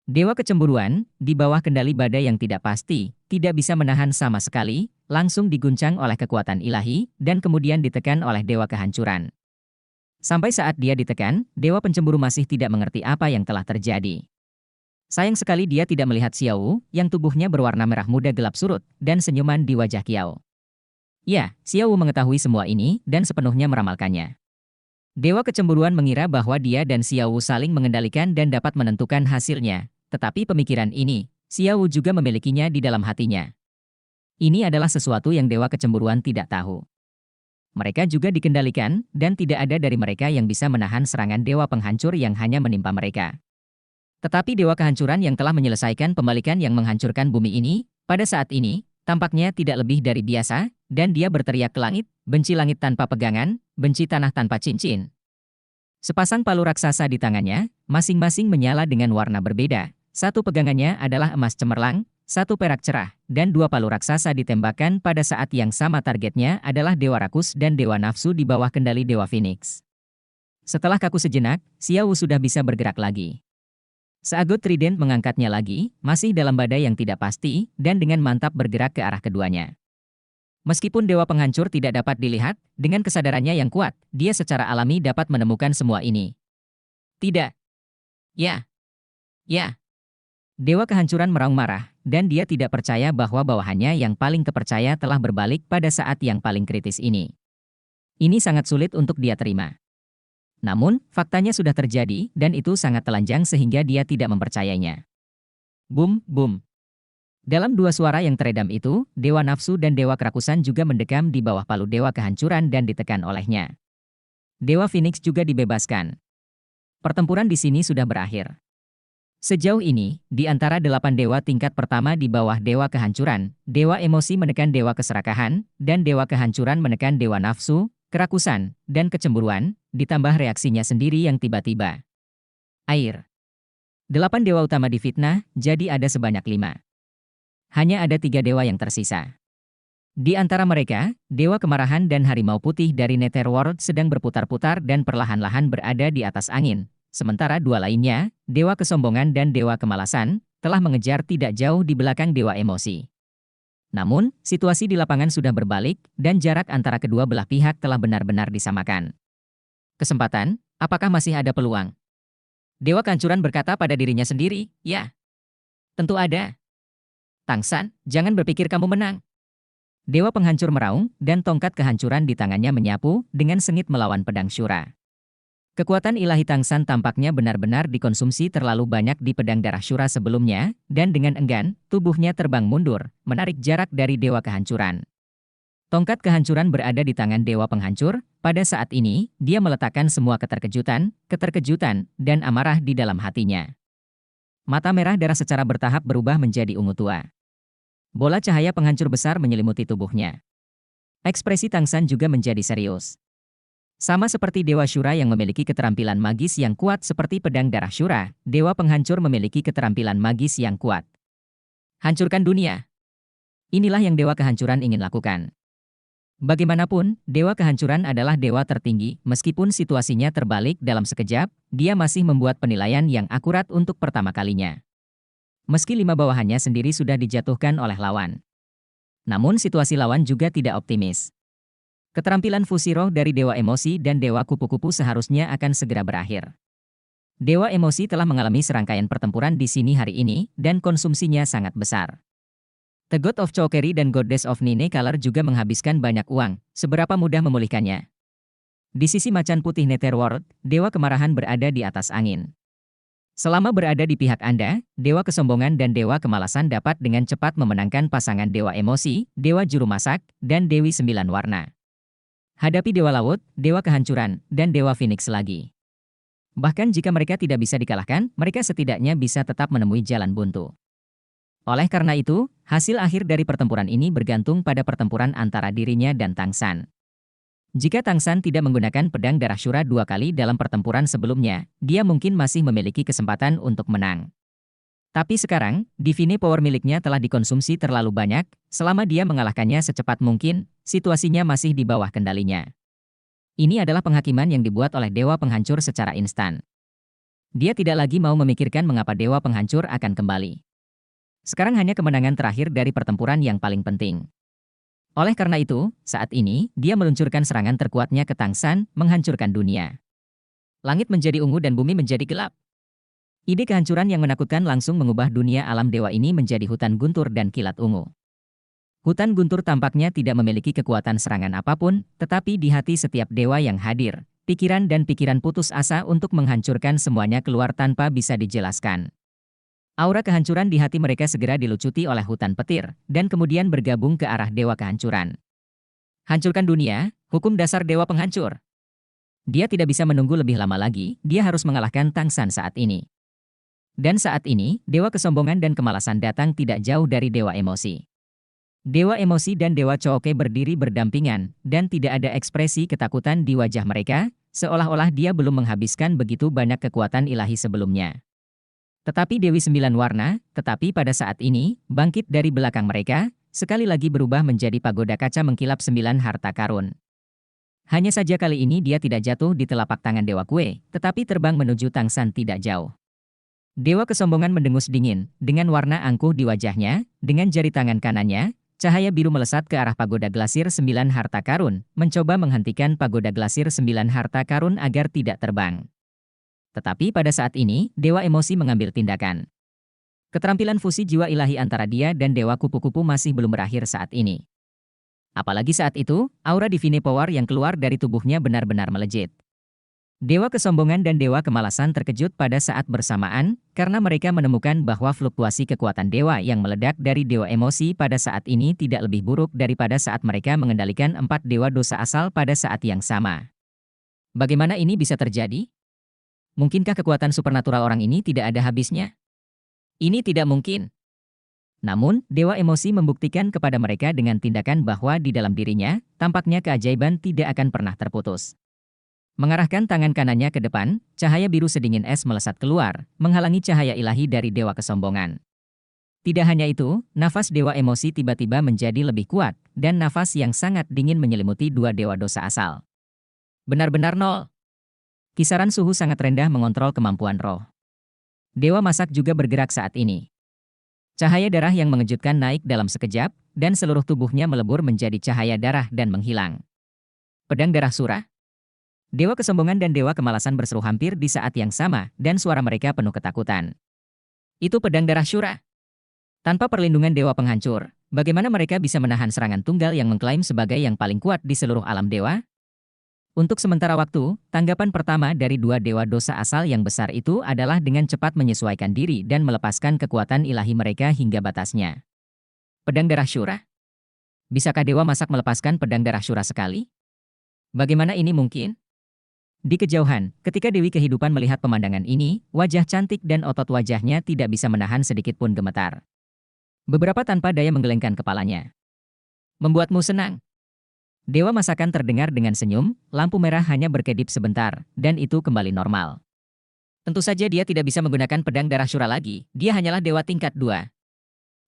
Dewa Kecemburuan, di bawah kendali badai yang tidak pasti, tidak bisa menahan sama sekali, langsung diguncang oleh kekuatan ilahi, dan kemudian ditekan oleh Dewa Kehancuran. Sampai saat dia ditekan, Dewa Pencemburu masih tidak mengerti apa yang telah terjadi. Sayang sekali dia tidak melihat Xiao, yang tubuhnya berwarna merah muda gelap surut, dan senyuman di wajah Qiao. Ya, Xiao mengetahui semua ini, dan sepenuhnya meramalkannya. Dewa Kecemburuan mengira bahwa dia dan Xiao saling mengendalikan dan dapat menentukan hasilnya, tetapi pemikiran ini, Xiao juga memilikinya di dalam hatinya. Ini adalah sesuatu yang Dewa Kecemburuan tidak tahu. Mereka juga dikendalikan, dan tidak ada dari mereka yang bisa menahan serangan Dewa Penghancur yang hanya menimpa mereka. Tetapi Dewa Kehancuran yang telah menyelesaikan pembalikan yang menghancurkan bumi ini, pada saat ini, tampaknya tidak lebih dari biasa, dan dia berteriak ke langit, benci langit tanpa pegangan, benci tanah tanpa cincin. Sepasang palu raksasa di tangannya, masing-masing menyala dengan warna berbeda. Satu pegangannya adalah emas cemerlang, satu perak cerah, dan 2 palu raksasa ditembakkan pada saat yang sama. Targetnya adalah Dewa Rakus dan Dewa Nafsu di bawah kendali Dewa Phoenix. Setelah kaku sejenak, Xiao sudah bisa bergerak lagi. Seagut trident mengangkatnya lagi, masih dalam badai yang tidak pasti, dan dengan mantap bergerak ke arah keduanya. Meskipun Dewa Penghancur tidak dapat dilihat, dengan kesadarannya yang kuat, dia secara alami dapat menemukan semua ini. Tidak. Ya. Dewa Kehancuran meraung marah, dan dia tidak percaya bahwa bawahannya yang paling terpercaya telah berbalik pada saat yang paling kritis ini. Ini sangat sulit untuk dia terima. Namun, faktanya sudah terjadi, dan itu sangat telanjang sehingga dia tidak mempercayainya. Bum, bum. Dalam 2 suara yang teredam itu, Dewa Nafsu dan Dewa Kerakusan juga mendekam di bawah palu Dewa Kehancuran dan ditekan olehnya. Dewa Phoenix juga dibebaskan. Pertempuran di sini sudah berakhir. Sejauh ini, di antara 8 dewa tingkat pertama di bawah dewa kehancuran, dewa emosi menekan dewa keserakahan, dan dewa kehancuran menekan dewa nafsu, kerakusan, dan kecemburuan, ditambah reaksinya sendiri yang tiba-tiba. Air. 8 dewa utama difitnah, jadi ada sebanyak 5. Hanya ada 3 dewa yang tersisa. Di antara mereka, dewa kemarahan dan harimau putih dari Netherworld sedang berputar-putar dan perlahan-lahan berada di atas angin. Sementara 2 lainnya, dewa kesombongan dan dewa kemalasan, telah mengejar tidak jauh di belakang dewa emosi. Namun, situasi di lapangan sudah berbalik, dan jarak antara kedua belah pihak telah benar-benar disamakan. Kesempatan, apakah masih ada peluang? Dewa kehancuran berkata pada dirinya sendiri, ya, tentu ada. Tangsan, jangan berpikir kamu menang. Dewa penghancur meraung, dan tongkat kehancuran di tangannya menyapu, dengan sengit melawan pedang Syura. Kekuatan ilahi Tangsan tampaknya benar-benar dikonsumsi terlalu banyak di pedang darah Syura sebelumnya, dan dengan enggan, tubuhnya terbang mundur, menarik jarak dari Dewa Kehancuran. Tongkat kehancuran berada di tangan Dewa Penghancur, pada saat ini, dia meletakkan semua keterkejutan, dan amarah di dalam hatinya. Mata merah darah secara bertahap berubah menjadi ungu tua. Bola cahaya penghancur besar menyelimuti tubuhnya. Ekspresi Tangsan juga menjadi serius. Sama seperti Dewa Syura yang memiliki keterampilan magis yang kuat seperti pedang darah Syura, Dewa Penghancur memiliki keterampilan magis yang kuat. Hancurkan dunia. Inilah yang Dewa Kehancuran ingin lakukan. Bagaimanapun, Dewa Kehancuran adalah dewa tertinggi, meskipun situasinya terbalik dalam sekejap, dia masih membuat penilaian yang akurat untuk pertama kalinya. Meski 5 bawahannya sendiri sudah dijatuhkan oleh lawan. Namun situasi lawan juga tidak optimis. Keterampilan fusi roh dari Dewa Emosi dan Dewa Kupu-Kupu seharusnya akan segera berakhir. Dewa Emosi telah mengalami serangkaian pertempuran di sini hari ini, dan konsumsinya sangat besar. The God of Chokery dan Goddess of Nine Color juga menghabiskan banyak uang, seberapa mudah memulihkannya. Di sisi macan putih Netherworld, Dewa Kemarahan berada di atas angin. Selama berada di pihak Anda, Dewa Kesombongan dan Dewa Kemalasan dapat dengan cepat memenangkan pasangan Dewa Emosi, Dewa Juru Masak, dan Dewi Sembilan Warna. Hadapi Dewa Laut, Dewa Kehancuran, dan Dewa Phoenix lagi. Bahkan jika mereka tidak bisa dikalahkan, mereka setidaknya bisa tetap menemui jalan buntu. Oleh karena itu, hasil akhir dari pertempuran ini bergantung pada pertempuran antara dirinya dan Tangsan. Jika Tangsan tidak menggunakan pedang darah Syura 2 kali dalam pertempuran sebelumnya, dia mungkin masih memiliki kesempatan untuk menang. Tapi sekarang, Divine Power miliknya telah dikonsumsi terlalu banyak, selama dia mengalahkannya secepat mungkin, situasinya masih di bawah kendalinya. Ini adalah penghakiman yang dibuat oleh Dewa Penghancur secara instan. Dia tidak lagi mau memikirkan mengapa Dewa Penghancur akan kembali. Sekarang hanya kemenangan terakhir dari pertempuran yang paling penting. Oleh karena itu, saat ini, dia meluncurkan serangan terkuatnya ke Tangsan, menghancurkan dunia. Langit menjadi ungu dan bumi menjadi gelap. Ide kehancuran yang menakutkan langsung mengubah dunia alam dewa ini menjadi hutan guntur dan kilat ungu. Hutan guntur tampaknya tidak memiliki kekuatan serangan apapun, tetapi di hati setiap dewa yang hadir, pikiran dan pikiran putus asa untuk menghancurkan semuanya keluar tanpa bisa dijelaskan. Aura kehancuran di hati mereka segera dilucuti oleh hutan petir, dan kemudian bergabung ke arah Dewa Kehancuran. Hancurkan dunia, hukum dasar Dewa Penghancur. Dia tidak bisa menunggu lebih lama lagi, dia harus mengalahkan Tangsan saat ini. Dan saat ini, Dewa Kesombongan dan Kemalasan datang tidak jauh dari Dewa Emosi. Dewa Emosi dan Dewa Chooke berdiri berdampingan, dan tidak ada ekspresi ketakutan di wajah mereka, seolah-olah dia belum menghabiskan begitu banyak kekuatan ilahi sebelumnya. Tetapi Dewi Sembilan Warna, tetapi pada saat ini, bangkit dari belakang mereka, sekali lagi berubah menjadi pagoda kaca mengkilap 9 harta karun. Hanya saja kali ini dia tidak jatuh di telapak tangan Dewa Kue, tetapi terbang menuju Tangsan tidak jauh. Dewa Kesombongan mendengus dingin, dengan warna angkuh di wajahnya, dengan jari tangan kanannya, cahaya biru melesat ke arah pagoda glasir 9 harta karun, mencoba menghentikan pagoda glasir 9 harta karun agar tidak terbang. Tetapi pada saat ini, Dewa Emosi mengambil tindakan. Keterampilan fusi jiwa ilahi antara dia dan Dewa Kupu-Kupu masih belum berakhir saat ini. Apalagi saat itu, aura Divine Power yang keluar dari tubuhnya benar-benar melejit. Dewa Kesombongan dan Dewa Kemalasan terkejut pada saat bersamaan, karena mereka menemukan bahwa fluktuasi kekuatan dewa yang meledak dari Dewa Emosi pada saat ini tidak lebih buruk daripada saat mereka mengendalikan 4 dewa dosa asal pada saat yang sama. Bagaimana ini bisa terjadi? Mungkinkah kekuatan supernatural orang ini tidak ada habisnya? Ini tidak mungkin. Namun, Dewa Emosi membuktikan kepada mereka dengan tindakan bahwa di dalam dirinya, tampaknya keajaiban tidak akan pernah terputus. Mengarahkan tangan kanannya ke depan, cahaya biru sedingin es melesat keluar, menghalangi cahaya ilahi dari Dewa Kesombongan. Tidak hanya itu, nafas Dewa Emosi tiba-tiba menjadi lebih kuat, dan nafas yang sangat dingin menyelimuti dua Dewa Dosa asal. Benar-benar nol. Kisaran suhu sangat rendah mengontrol kemampuan roh. Dewa Masak juga bergerak saat ini. Cahaya darah yang mengejutkan naik dalam sekejap, dan seluruh tubuhnya melebur menjadi cahaya darah dan menghilang. Pedang Darah Surah. Dewa Kesombongan dan Dewa Kemalasan berseru hampir di saat yang sama, dan suara mereka penuh ketakutan. Itu Pedang Darah Surah. Tanpa perlindungan Dewa Penghancur, bagaimana mereka bisa menahan serangan tunggal yang mengklaim sebagai yang paling kuat di seluruh alam dewa? Untuk sementara waktu, tanggapan pertama dari dua Dewa Dosa asal yang besar itu adalah dengan cepat menyesuaikan diri dan melepaskan kekuatan ilahi mereka hingga batasnya. Pedang Darah Surah? Bisakah Dewa Masak melepaskan Pedang Darah Surah sekali? Bagaimana ini mungkin? Di kejauhan, ketika Dewi Kehidupan melihat pemandangan ini, wajah cantik dan otot wajahnya tidak bisa menahan sedikit pun gemetar. Beberapa tanpa daya menggelengkan kepalanya. Membuatmu senang. Dewa Masakan terdengar dengan senyum, lampu merah hanya berkedip sebentar, dan itu kembali normal. Tentu saja dia tidak bisa menggunakan Pedang Darah Surah lagi, dia hanyalah Dewa tingkat 2.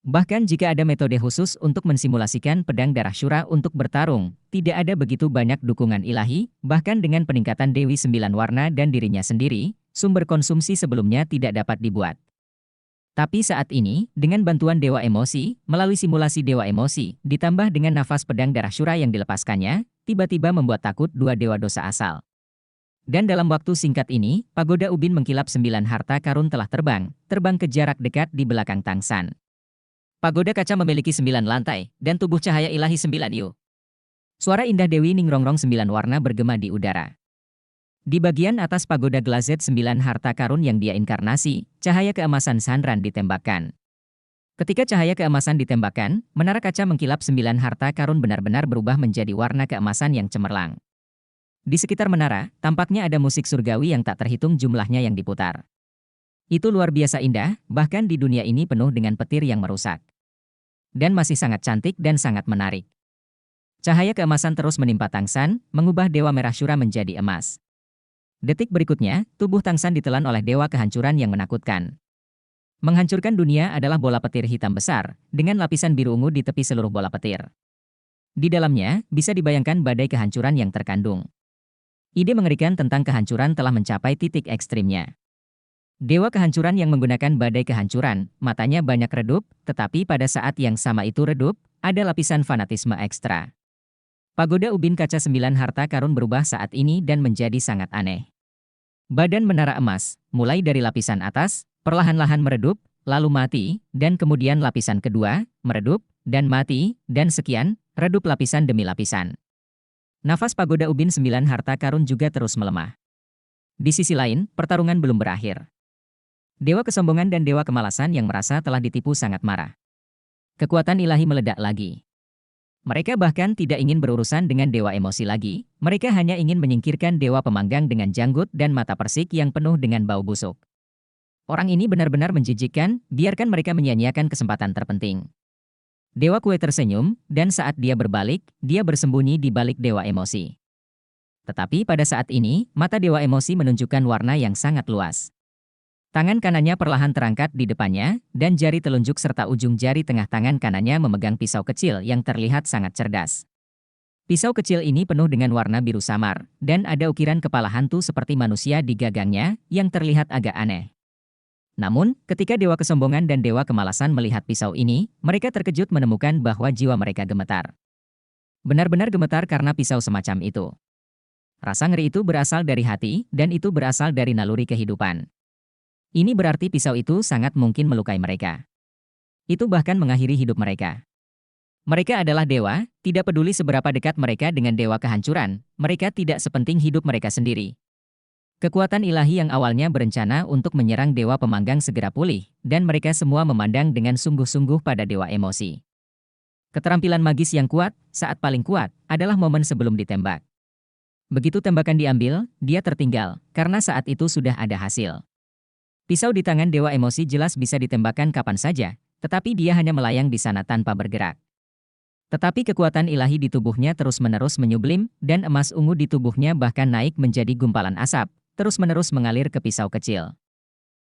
Bahkan jika ada metode khusus untuk mensimulasikan Pedang Darah Surah untuk bertarung, tidak ada begitu banyak dukungan ilahi, bahkan dengan peningkatan Dewi 9 warna dan dirinya sendiri, sumber konsumsi sebelumnya tidak dapat dibuat. Tapi saat ini, dengan bantuan Dewa Emosi, melalui simulasi Dewa Emosi, ditambah dengan nafas Pedang Darah Surah yang dilepaskannya, tiba-tiba membuat takut dua Dewa Dosa asal. Dan dalam waktu singkat ini, pagoda ubin mengkilap 9 harta karun telah terbang ke jarak dekat di belakang Tang San. Pagoda kaca memiliki 9 lantai, dan tubuh cahaya ilahi 9 yu. Suara indah Dewi Ningrongrong 9 warna bergema di udara. Di bagian atas pagoda glazed 9 harta karun yang dia inkarnasi, cahaya keemasan Sanran ditembakkan. Ketika cahaya keemasan ditembakkan, menara kaca mengkilap 9 harta karun benar-benar berubah menjadi warna keemasan yang cemerlang. Di sekitar menara, tampaknya ada musik surgawi yang tak terhitung jumlahnya yang diputar. Itu luar biasa indah, bahkan di dunia ini penuh dengan petir yang merusak. Dan masih sangat cantik dan sangat menarik. Cahaya keemasan terus menimpa Tang San, mengubah Dewa Merah Syura menjadi emas. Detik berikutnya, tubuh Tang San ditelan oleh Dewa Kehancuran yang menakutkan. Menghancurkan dunia adalah bola petir hitam besar, dengan lapisan biru ungu di tepi seluruh bola petir. Di dalamnya, bisa dibayangkan badai kehancuran yang terkandung. Ide mengerikan tentang kehancuran telah mencapai titik ekstrimnya. Dewa Kehancuran yang menggunakan badai kehancuran, matanya banyak redup, tetapi pada saat yang sama itu redup, ada lapisan fanatisme ekstra. Pagoda ubin kaca 9 harta karun berubah saat ini dan menjadi sangat aneh. Badan menara emas, mulai dari lapisan atas, perlahan-lahan meredup, lalu mati, dan kemudian lapisan kedua, meredup, dan mati, dan sekian, redup lapisan demi lapisan. Nafas pagoda ubin 9 harta karun juga terus melemah. Di sisi lain, pertarungan belum berakhir. Dewa Kesombongan dan Dewa Kemalasan yang merasa telah ditipu sangat marah. Kekuatan ilahi meledak lagi. Mereka bahkan tidak ingin berurusan dengan Dewa Emosi lagi, mereka hanya ingin menyingkirkan Dewa Pemanggang dengan janggut dan mata persik yang penuh dengan bau busuk. Orang ini benar-benar menjijikkan, biarkan mereka menyia-nyiakan kesempatan terpenting. Dewa Kue tersenyum, dan saat dia berbalik, dia bersembunyi di balik Dewa Emosi. Tetapi pada saat ini, mata Dewa Emosi menunjukkan warna yang sangat luas. Tangan kanannya perlahan terangkat di depannya, dan jari telunjuk serta ujung jari tengah tangan kanannya memegang pisau kecil yang terlihat sangat cerdas. Pisau kecil ini penuh dengan warna biru samar, dan ada ukiran kepala hantu seperti manusia di gagangnya, yang terlihat agak aneh. Namun, ketika Dewa Kesombongan dan Dewa Kemalasan melihat pisau ini, mereka terkejut menemukan bahwa jiwa mereka gemetar. Benar-benar gemetar karena pisau semacam itu. Rasa ngeri itu berasal dari hati, dan itu berasal dari naluri kehidupan. Ini berarti pisau itu sangat mungkin melukai mereka. Itu bahkan mengakhiri hidup mereka. Mereka adalah dewa, tidak peduli seberapa dekat mereka dengan Dewa Kehancuran, mereka tidak sepenting hidup mereka sendiri. Kekuatan ilahi yang awalnya berencana untuk menyerang Dewa Pemanggang segera pulih, dan mereka semua memandang dengan sungguh-sungguh pada Dewa Emosi. Keterampilan magis yang kuat, saat paling kuat, adalah momen sebelum ditembak. Begitu tembakan diambil, dia tertinggal, karena saat itu sudah ada hasil. Pisau di tangan Dewa Emosi jelas bisa ditembakkan kapan saja, tetapi dia hanya melayang di sana tanpa bergerak. Tetapi kekuatan ilahi di tubuhnya terus-menerus menyublim, dan emas ungu di tubuhnya bahkan naik menjadi gumpalan asap, terus-menerus mengalir ke pisau kecil.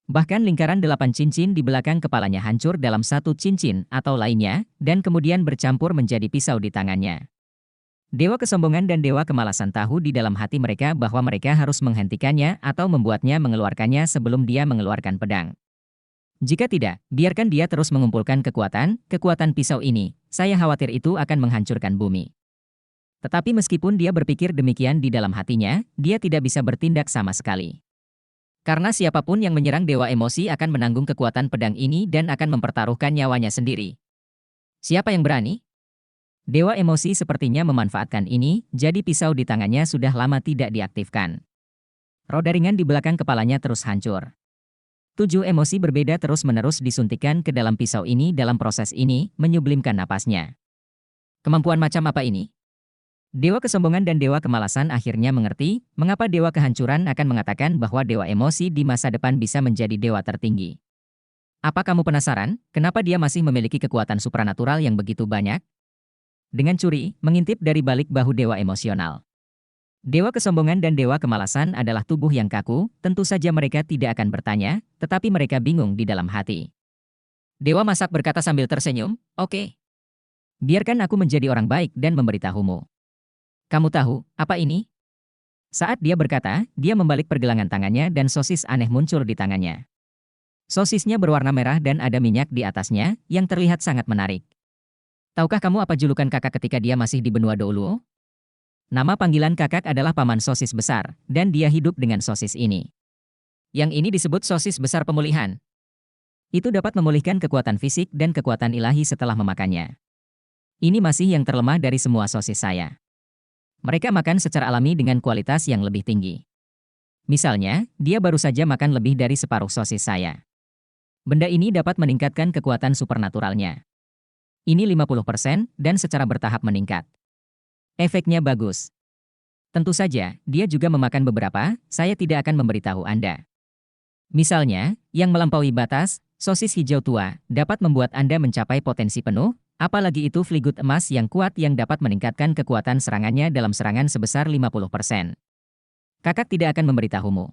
Bahkan lingkaran 8 cincin di belakang kepalanya hancur dalam satu cincin atau lainnya, dan kemudian bercampur menjadi pisau di tangannya. Dewa kesombongan dan dewa kemalasan tahu di dalam hati mereka bahwa mereka harus menghentikannya atau membuatnya mengeluarkannya sebelum dia mengeluarkan pedang. Jika tidak, biarkan dia terus mengumpulkan kekuatan pisau ini. Saya khawatir itu akan menghancurkan bumi. Tetapi meskipun dia berpikir demikian di dalam hatinya, dia tidak bisa bertindak sama sekali. Karena siapapun yang menyerang Dewa Emosi akan menanggung kekuatan pedang ini dan akan mempertaruhkan nyawanya sendiri. Siapa yang berani? Dewa Emosi sepertinya memanfaatkan ini, jadi pisau di tangannya sudah lama tidak diaktifkan. Roda ringan di belakang kepalanya terus hancur. 7 emosi berbeda terus-menerus disuntikkan ke dalam pisau ini. Dalam proses ini, menyublimkan napasnya. Kemampuan macam apa ini? Dewa kesombongan dan dewa kemalasan akhirnya mengerti mengapa dewa kehancuran akan mengatakan bahwa Dewa Emosi di masa depan bisa menjadi dewa tertinggi. Apa kamu penasaran, kenapa dia masih memiliki kekuatan supranatural yang begitu banyak? Dengan curi, mengintip dari balik bahu dewa emosional. Dewa kesombongan dan dewa kemalasan adalah tubuh yang kaku, tentu saja mereka tidak akan bertanya, tetapi mereka bingung di dalam hati. Dewa masak berkata sambil tersenyum, "Oke. Biarkan aku menjadi orang baik dan memberitahumu. Kamu tahu, apa ini?" Saat dia berkata, dia membalik pergelangan tangannya dan sosis aneh muncul di tangannya. Sosisnya berwarna merah dan ada minyak di atasnya, yang terlihat sangat menarik. Tahukah kamu apa julukan kakak ketika dia masih di benua Douluo? Nama panggilan kakak adalah Paman Sosis Besar, dan dia hidup dengan sosis ini. Yang ini disebut sosis besar pemulihan. Itu dapat memulihkan kekuatan fisik dan kekuatan ilahi setelah memakannya. Ini masih yang terlemah dari semua sosis saya. Mereka makan secara alami dengan kualitas yang lebih tinggi. Misalnya, dia baru saja makan lebih dari separuh sosis saya. Benda ini dapat meningkatkan kekuatan supernaturalnya. Ini 50% dan secara bertahap meningkat. Efeknya bagus. Tentu saja, dia juga memakan beberapa, saya tidak akan memberitahu Anda. Misalnya, yang melampaui batas, sosis hijau tua, dapat membuat Anda mencapai potensi penuh, apalagi itu fligut emas yang kuat yang dapat meningkatkan kekuatan serangannya dalam serangan sebesar 50%. Kakak tidak akan memberitahumu.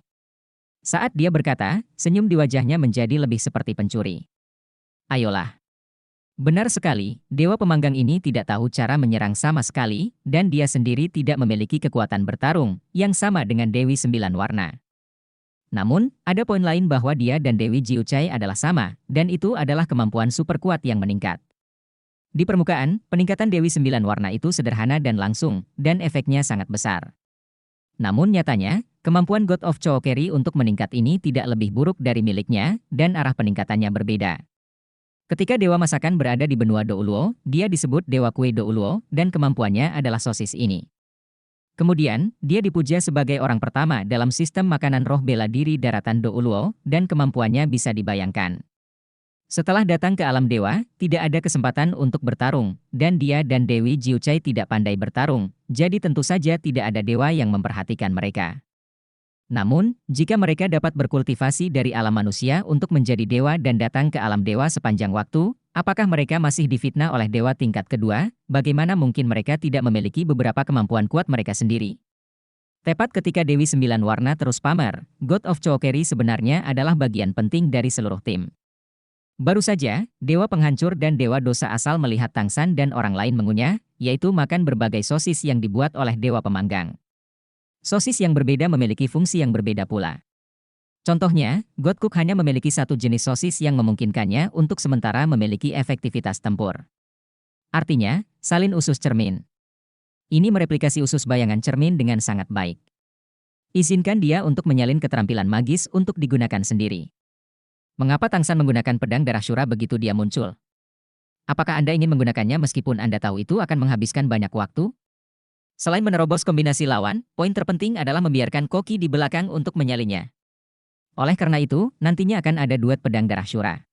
Saat dia berkata, senyum di wajahnya menjadi lebih seperti pencuri. Ayolah. Benar sekali, dewa pemanggang ini tidak tahu cara menyerang sama sekali, dan dia sendiri tidak memiliki kekuatan bertarung, yang sama dengan Dewi Sembilan Warna. Namun, ada poin lain bahwa dia dan Dewi Jiucai adalah sama, dan itu adalah kemampuan super kuat yang meningkat. Di permukaan, peningkatan Dewi Sembilan Warna itu sederhana dan langsung, dan efeknya sangat besar. Namun nyatanya, kemampuan God of Chookeri untuk meningkat ini tidak lebih buruk dari miliknya, dan arah peningkatannya berbeda. Ketika Dewa Masakan berada di benua Douluo, dia disebut Dewa Kue Douluo, dan kemampuannya adalah sosis ini. Kemudian, dia dipuja sebagai orang pertama dalam sistem makanan roh bela diri daratan Douluo, dan kemampuannya bisa dibayangkan. Setelah datang ke alam dewa, tidak ada kesempatan untuk bertarung, dan dia dan Dewi Jiucai tidak pandai bertarung, jadi tentu saja tidak ada dewa yang memperhatikan mereka. Namun, jika mereka dapat berkultivasi dari alam manusia untuk menjadi dewa dan datang ke alam dewa sepanjang waktu, apakah mereka masih difitnah oleh dewa tingkat kedua? Bagaimana mungkin mereka tidak memiliki beberapa kemampuan kuat mereka sendiri? Tepat ketika Dewi Sembilan Warna terus pamer, God of Chookeri sebenarnya adalah bagian penting dari seluruh tim. Baru saja, dewa penghancur dan dewa dosa asal melihat Tangsan dan orang lain mengunyah, yaitu makan berbagai sosis yang dibuat oleh dewa pemanggang. Sosis yang berbeda memiliki fungsi yang berbeda pula. Contohnya, God Cook hanya memiliki satu jenis sosis yang memungkinkannya untuk sementara memiliki efektivitas tempur. Artinya, salin usus cermin. Ini mereplikasi usus bayangan cermin dengan sangat baik. Izinkan dia untuk menyalin keterampilan magis untuk digunakan sendiri. Mengapa Tangsan menggunakan pedang darah Shura begitu dia muncul? Apakah Anda ingin menggunakannya meskipun Anda tahu itu akan menghabiskan banyak waktu? Selain menerobos kombinasi lawan, poin terpenting adalah membiarkan Koki di belakang untuk menyalinnya. Oleh karena itu, nantinya akan ada duet pedang darah Shura.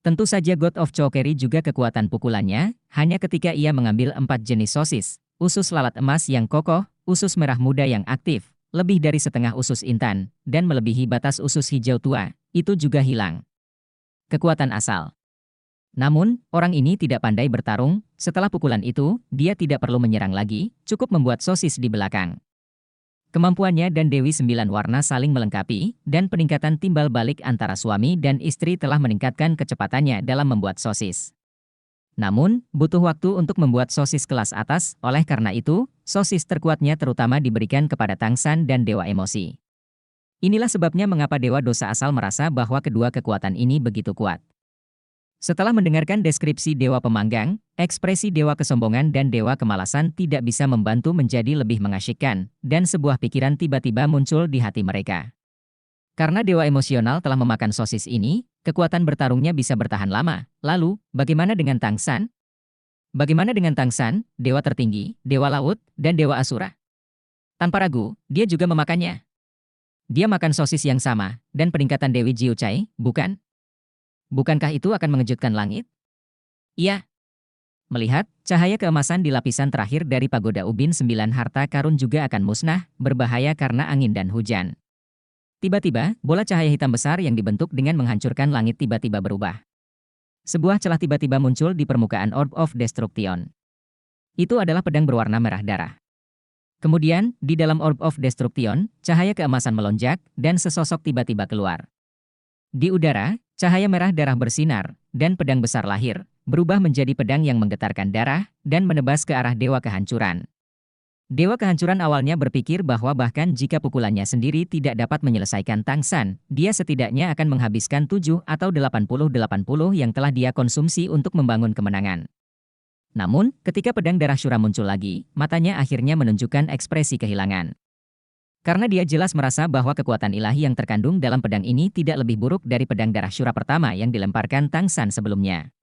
Tentu saja God of Chookeri juga kekuatan pukulannya, hanya ketika ia mengambil 4 jenis sosis, usus lalat emas yang kokoh, usus merah muda yang aktif, lebih dari setengah usus intan, dan melebihi batas usus hijau tua, itu juga hilang. Kekuatan asal. Namun, orang ini tidak pandai bertarung, setelah pukulan itu, dia tidak perlu menyerang lagi, cukup membuat sosis di belakang. Kemampuannya dan Dewi Sembilan Warna saling melengkapi, dan peningkatan timbal balik antara suami dan istri telah meningkatkan kecepatannya dalam membuat sosis. Namun, butuh waktu untuk membuat sosis kelas atas, oleh karena itu, sosis terkuatnya terutama diberikan kepada Tangsan dan Dewa Emosi. Inilah sebabnya mengapa Dewa Dosa Asal merasa bahwa kedua kekuatan ini begitu kuat. Setelah mendengarkan deskripsi Dewa Pemanggang, ekspresi Dewa Kesombongan dan Dewa Kemalasan tidak bisa membantu menjadi lebih mengasyikkan, dan sebuah pikiran tiba-tiba muncul di hati mereka. Karena Dewa Emosional telah memakan sosis ini, kekuatan bertarungnya bisa bertahan lama. Lalu, bagaimana dengan Tangsan? Bagaimana dengan Tangsan, Dewa Tertinggi, Dewa Laut, dan Dewa Asura? Tanpa ragu, dia juga memakannya. Dia makan sosis yang sama, dan peningkatan Dewi Jiucai, bukan? Bukankah itu akan mengejutkan langit? Iya. Melihat, cahaya keemasan di lapisan terakhir dari pagoda ubin 9 harta karun juga akan musnah, berbahaya karena angin dan hujan. Tiba-tiba, bola cahaya hitam besar yang dibentuk dengan menghancurkan langit tiba-tiba berubah. Sebuah celah tiba-tiba muncul di permukaan Orb of Destruction. Itu adalah pedang berwarna merah darah. Kemudian, di dalam Orb of Destruction, cahaya keemasan melonjak, dan sesosok tiba-tiba keluar. Di udara, cahaya merah darah bersinar, dan pedang besar lahir, berubah menjadi pedang yang menggetarkan darah, dan menebas ke arah Dewa Kehancuran. Dewa Kehancuran awalnya berpikir bahwa bahkan jika pukulannya sendiri tidak dapat menyelesaikan Tangsan, dia setidaknya akan menghabiskan 7 atau 80-80 yang telah dia konsumsi untuk membangun kemenangan. Namun, ketika pedang darah Syura muncul lagi, matanya akhirnya menunjukkan ekspresi kehilangan. Karena dia jelas merasa bahwa kekuatan ilahi yang terkandung dalam pedang ini tidak lebih buruk dari pedang darah Syura pertama yang dilemparkan Tangsan sebelumnya.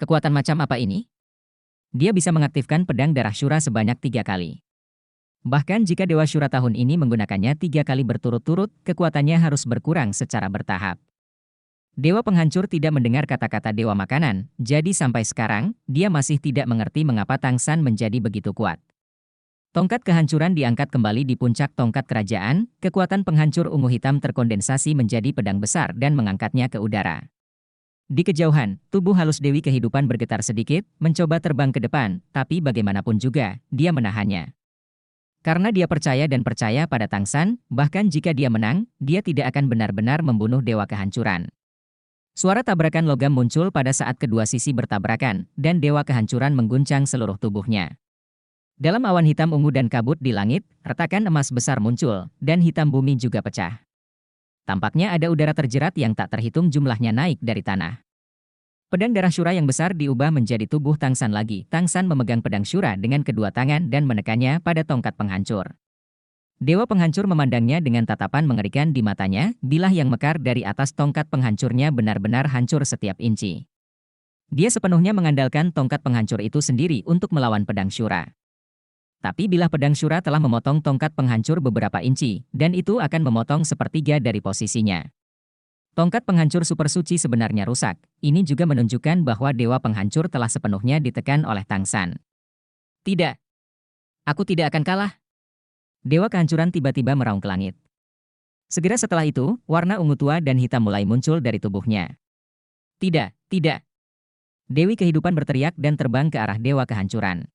Kekuatan macam apa ini? Dia bisa mengaktifkan pedang darah Syura sebanyak 3 kali. Bahkan jika Dewa Syura tahun ini menggunakannya 3 kali berturut-turut, kekuatannya harus berkurang secara bertahap. Dewa Penghancur tidak mendengar kata-kata Dewa Makanan, jadi sampai sekarang, dia masih tidak mengerti mengapa Tangsan menjadi begitu kuat. Tongkat kehancuran diangkat kembali di puncak tongkat kerajaan, kekuatan penghancur ungu hitam terkondensasi menjadi pedang besar dan mengangkatnya ke udara. Di kejauhan, tubuh halus Dewi Kehidupan bergetar sedikit, mencoba terbang ke depan, tapi bagaimanapun juga, dia menahannya. Karena dia percaya dan percaya pada Tangsan, bahkan jika dia menang, dia tidak akan benar-benar membunuh Dewa Kehancuran. Suara tabrakan logam muncul pada saat kedua sisi bertabrakan, dan Dewa Kehancuran mengguncang seluruh tubuhnya. Dalam awan hitam ungu dan kabut di langit, retakan emas besar muncul, dan hitam bumi juga pecah. Tampaknya ada udara terjerat yang tak terhitung jumlahnya naik dari tanah. Pedang darah Syura yang besar diubah menjadi tubuh Tangsan lagi. Tangsan memegang pedang Syura dengan kedua tangan dan menekannya pada tongkat penghancur. Dewa Penghancur memandangnya dengan tatapan mengerikan di matanya, bilah yang mekar dari atas tongkat penghancurnya benar-benar hancur setiap inci. Dia sepenuhnya mengandalkan tongkat penghancur itu sendiri untuk melawan pedang Syura. Tapi bilah pedang Syura telah memotong tongkat penghancur beberapa inci, dan itu akan memotong sepertiga dari posisinya. Tongkat penghancur super suci sebenarnya rusak. Ini juga menunjukkan bahwa Dewa Penghancur telah sepenuhnya ditekan oleh Tangsan. Tidak. Aku tidak akan kalah. Dewa Kehancuran tiba-tiba meraung ke langit. Segera setelah itu, warna ungu tua dan hitam mulai muncul dari tubuhnya. Tidak, tidak. Dewi Kehidupan berteriak dan terbang ke arah Dewa Kehancuran.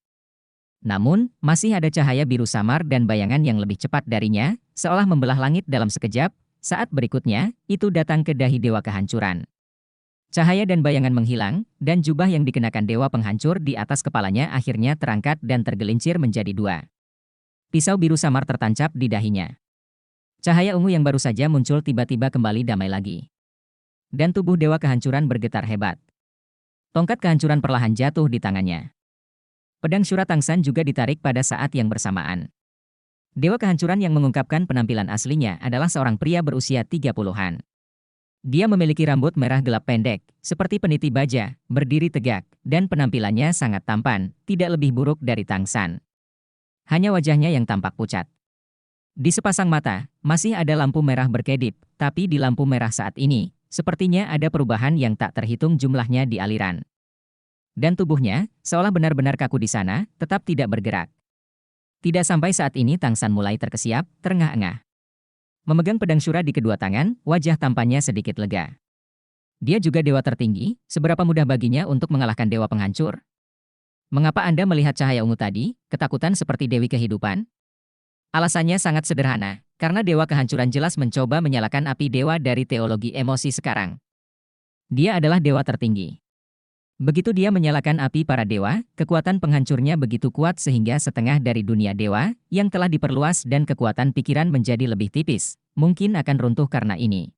Namun, masih ada cahaya biru samar dan bayangan yang lebih cepat darinya, seolah membelah langit dalam sekejap. Saat berikutnya, itu datang ke dahi Dewa Kehancuran. Cahaya dan bayangan menghilang, dan jubah yang dikenakan Dewa Penghancur di atas kepalanya akhirnya terangkat dan tergelincir menjadi 2. Pisau biru samar tertancap di dahinya. Cahaya ungu yang baru saja muncul tiba-tiba kembali damai lagi. Dan tubuh Dewa Kehancuran bergetar hebat. Tongkat kehancuran perlahan jatuh di tangannya. Pedang Syura Tangsan juga ditarik pada saat yang bersamaan. Dewa Kehancuran yang mengungkapkan penampilan aslinya adalah seorang pria berusia 30-an. Dia memiliki rambut merah gelap pendek, seperti peniti baja, berdiri tegak, dan penampilannya sangat tampan, tidak lebih buruk dari Tangsan. Hanya wajahnya yang tampak pucat. Di sepasang mata, masih ada lampu merah berkedip, tapi di lampu merah saat ini, sepertinya ada perubahan yang tak terhitung jumlahnya di aliran. Dan tubuhnya, seolah benar-benar kaku di sana, tetap tidak bergerak. Tidak sampai saat ini Tang San mulai terkesiap, terengah-engah. Memegang pedang Syura di kedua tangan, wajah tampannya sedikit lega. Dia juga dewa tertinggi, seberapa mudah baginya untuk mengalahkan dewa penghancur? Mengapa Anda melihat cahaya ungu tadi, ketakutan seperti dewi kehidupan? Alasannya sangat sederhana, karena dewa kehancuran jelas mencoba menyalakan api dewa dari teologi emosi sekarang. Dia adalah dewa tertinggi. Begitu dia menyalakan api para dewa, kekuatan penghancurnya begitu kuat sehingga setengah dari dunia dewa, yang telah diperluas dan kekuatan pikiran menjadi lebih tipis, mungkin akan runtuh karena ini.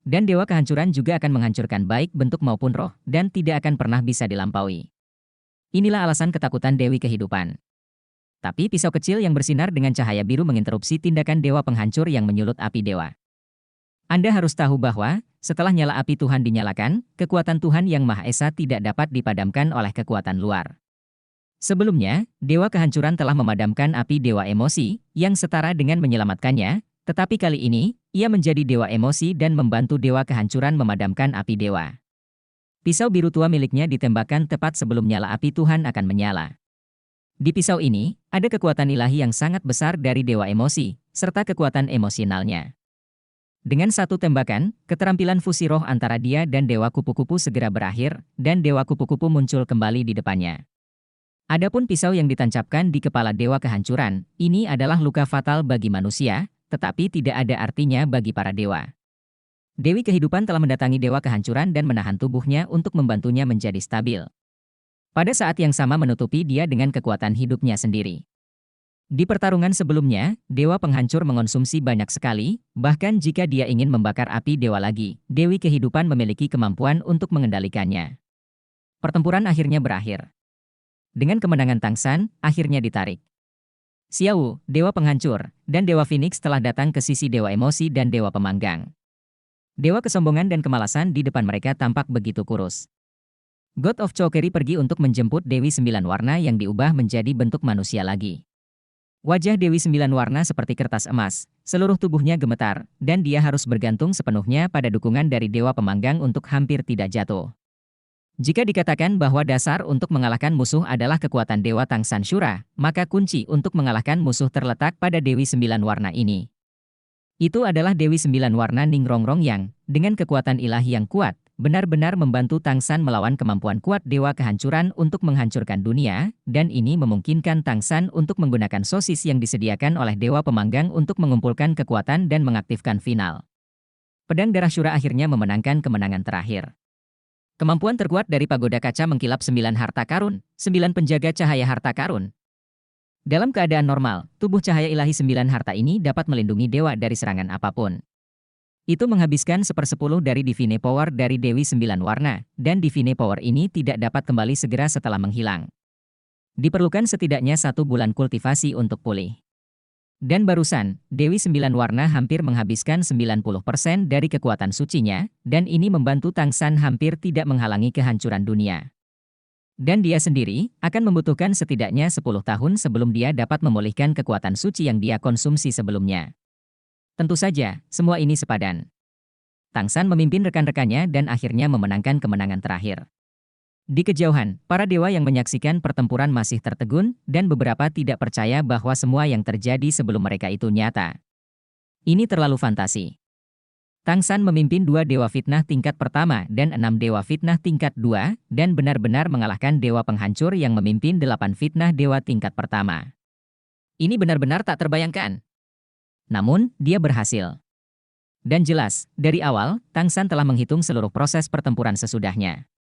Dan dewa kehancuran juga akan menghancurkan baik bentuk maupun roh, dan tidak akan pernah bisa dilampaui. Inilah alasan ketakutan dewi kehidupan. Tapi pisau kecil yang bersinar dengan cahaya biru menginterupsi tindakan dewa penghancur yang menyulut api dewa. Anda harus tahu bahwa, setelah nyala api Tuhan dinyalakan, kekuatan Tuhan yang Maha Esa tidak dapat dipadamkan oleh kekuatan luar. Sebelumnya, dewa kehancuran telah memadamkan api dewa emosi, yang setara dengan menyelamatkannya, tetapi kali ini, ia menjadi dewa emosi dan membantu dewa kehancuran memadamkan api dewa. Pisau biru tua miliknya ditembakkan tepat sebelum nyala api Tuhan akan menyala. Di pisau ini, ada kekuatan ilahi yang sangat besar dari dewa emosi, serta kekuatan emosionalnya. Dengan satu tembakan, keterampilan fusi roh antara dia dan dewa kupu-kupu segera berakhir, dan dewa kupu-kupu muncul kembali di depannya. Adapun pisau yang ditancapkan di kepala dewa kehancuran, ini adalah luka fatal bagi manusia, tetapi tidak ada artinya bagi para dewa. Dewi kehidupan telah mendatangi dewa kehancuran dan menahan tubuhnya untuk membantunya menjadi stabil. Pada saat yang sama menutupi dia dengan kekuatan hidupnya sendiri. Di pertarungan sebelumnya, dewa penghancur mengonsumsi banyak sekali, bahkan jika dia ingin membakar api dewa lagi, dewi kehidupan memiliki kemampuan untuk mengendalikannya. Pertempuran akhirnya berakhir. Dengan kemenangan Tang San, akhirnya ditarik. Xiao, dewa penghancur, dan dewa Phoenix telah datang ke sisi dewa emosi dan dewa pemanggang. Dewa kesombongan dan kemalasan di depan mereka tampak begitu kurus. God of Chokeri pergi untuk menjemput Dewi Sembilan Warna yang diubah menjadi bentuk manusia lagi. Wajah Dewi Sembilan Warna seperti kertas emas, seluruh tubuhnya gemetar, dan dia harus bergantung sepenuhnya pada dukungan dari Dewa Pemanggang untuk hampir tidak jatuh. Jika dikatakan bahwa dasar untuk mengalahkan musuh adalah kekuatan Dewa Tang San Shura, maka kunci untuk mengalahkan musuh terletak pada Dewi Sembilan Warna ini. Itu adalah Dewi Sembilan Warna Ningrongrong yang, dengan kekuatan ilahi yang kuat, benar-benar membantu Tang San melawan kemampuan kuat Dewa Kehancuran untuk menghancurkan dunia, dan ini memungkinkan Tang San untuk menggunakan sosis yang disediakan oleh Dewa Pemanggang untuk mengumpulkan kekuatan dan mengaktifkan final. Pedang Darah Syura akhirnya memenangkan kemenangan terakhir. Kemampuan terkuat dari pagoda kaca mengkilap 9 harta karun, 9 penjaga cahaya harta karun. Dalam keadaan normal, tubuh cahaya ilahi 9 harta ini dapat melindungi dewa dari serangan apapun. Itu menghabiskan 1/10 dari Divine Power dari Dewi Sembilan Warna, dan Divine Power ini tidak dapat kembali segera setelah menghilang. Diperlukan setidaknya 1 bulan kultivasi untuk pulih. Dan barusan, Dewi Sembilan Warna hampir menghabiskan 90% dari kekuatan sucinya, dan ini membantu Tang San hampir tidak menghalangi kehancuran dunia. Dan dia sendiri akan membutuhkan setidaknya 10 tahun sebelum dia dapat memulihkan kekuatan suci yang dia konsumsi sebelumnya. Tentu saja, semua ini sepadan. Tang San memimpin rekan-rekannya dan akhirnya memenangkan kemenangan terakhir. Di kejauhan, para dewa yang menyaksikan pertempuran masih tertegun, dan beberapa tidak percaya bahwa semua yang terjadi sebelum mereka itu nyata. Ini terlalu fantasi. Tang San memimpin 2 dewa fitnah tingkat pertama dan 6 dewa fitnah tingkat 2, dan benar-benar mengalahkan dewa penghancur yang memimpin 8 fitnah dewa tingkat pertama. Ini benar-benar tak terbayangkan. Namun, dia berhasil. Dan jelas, dari awal, Tang San telah menghitung seluruh proses pertempuran sesudahnya.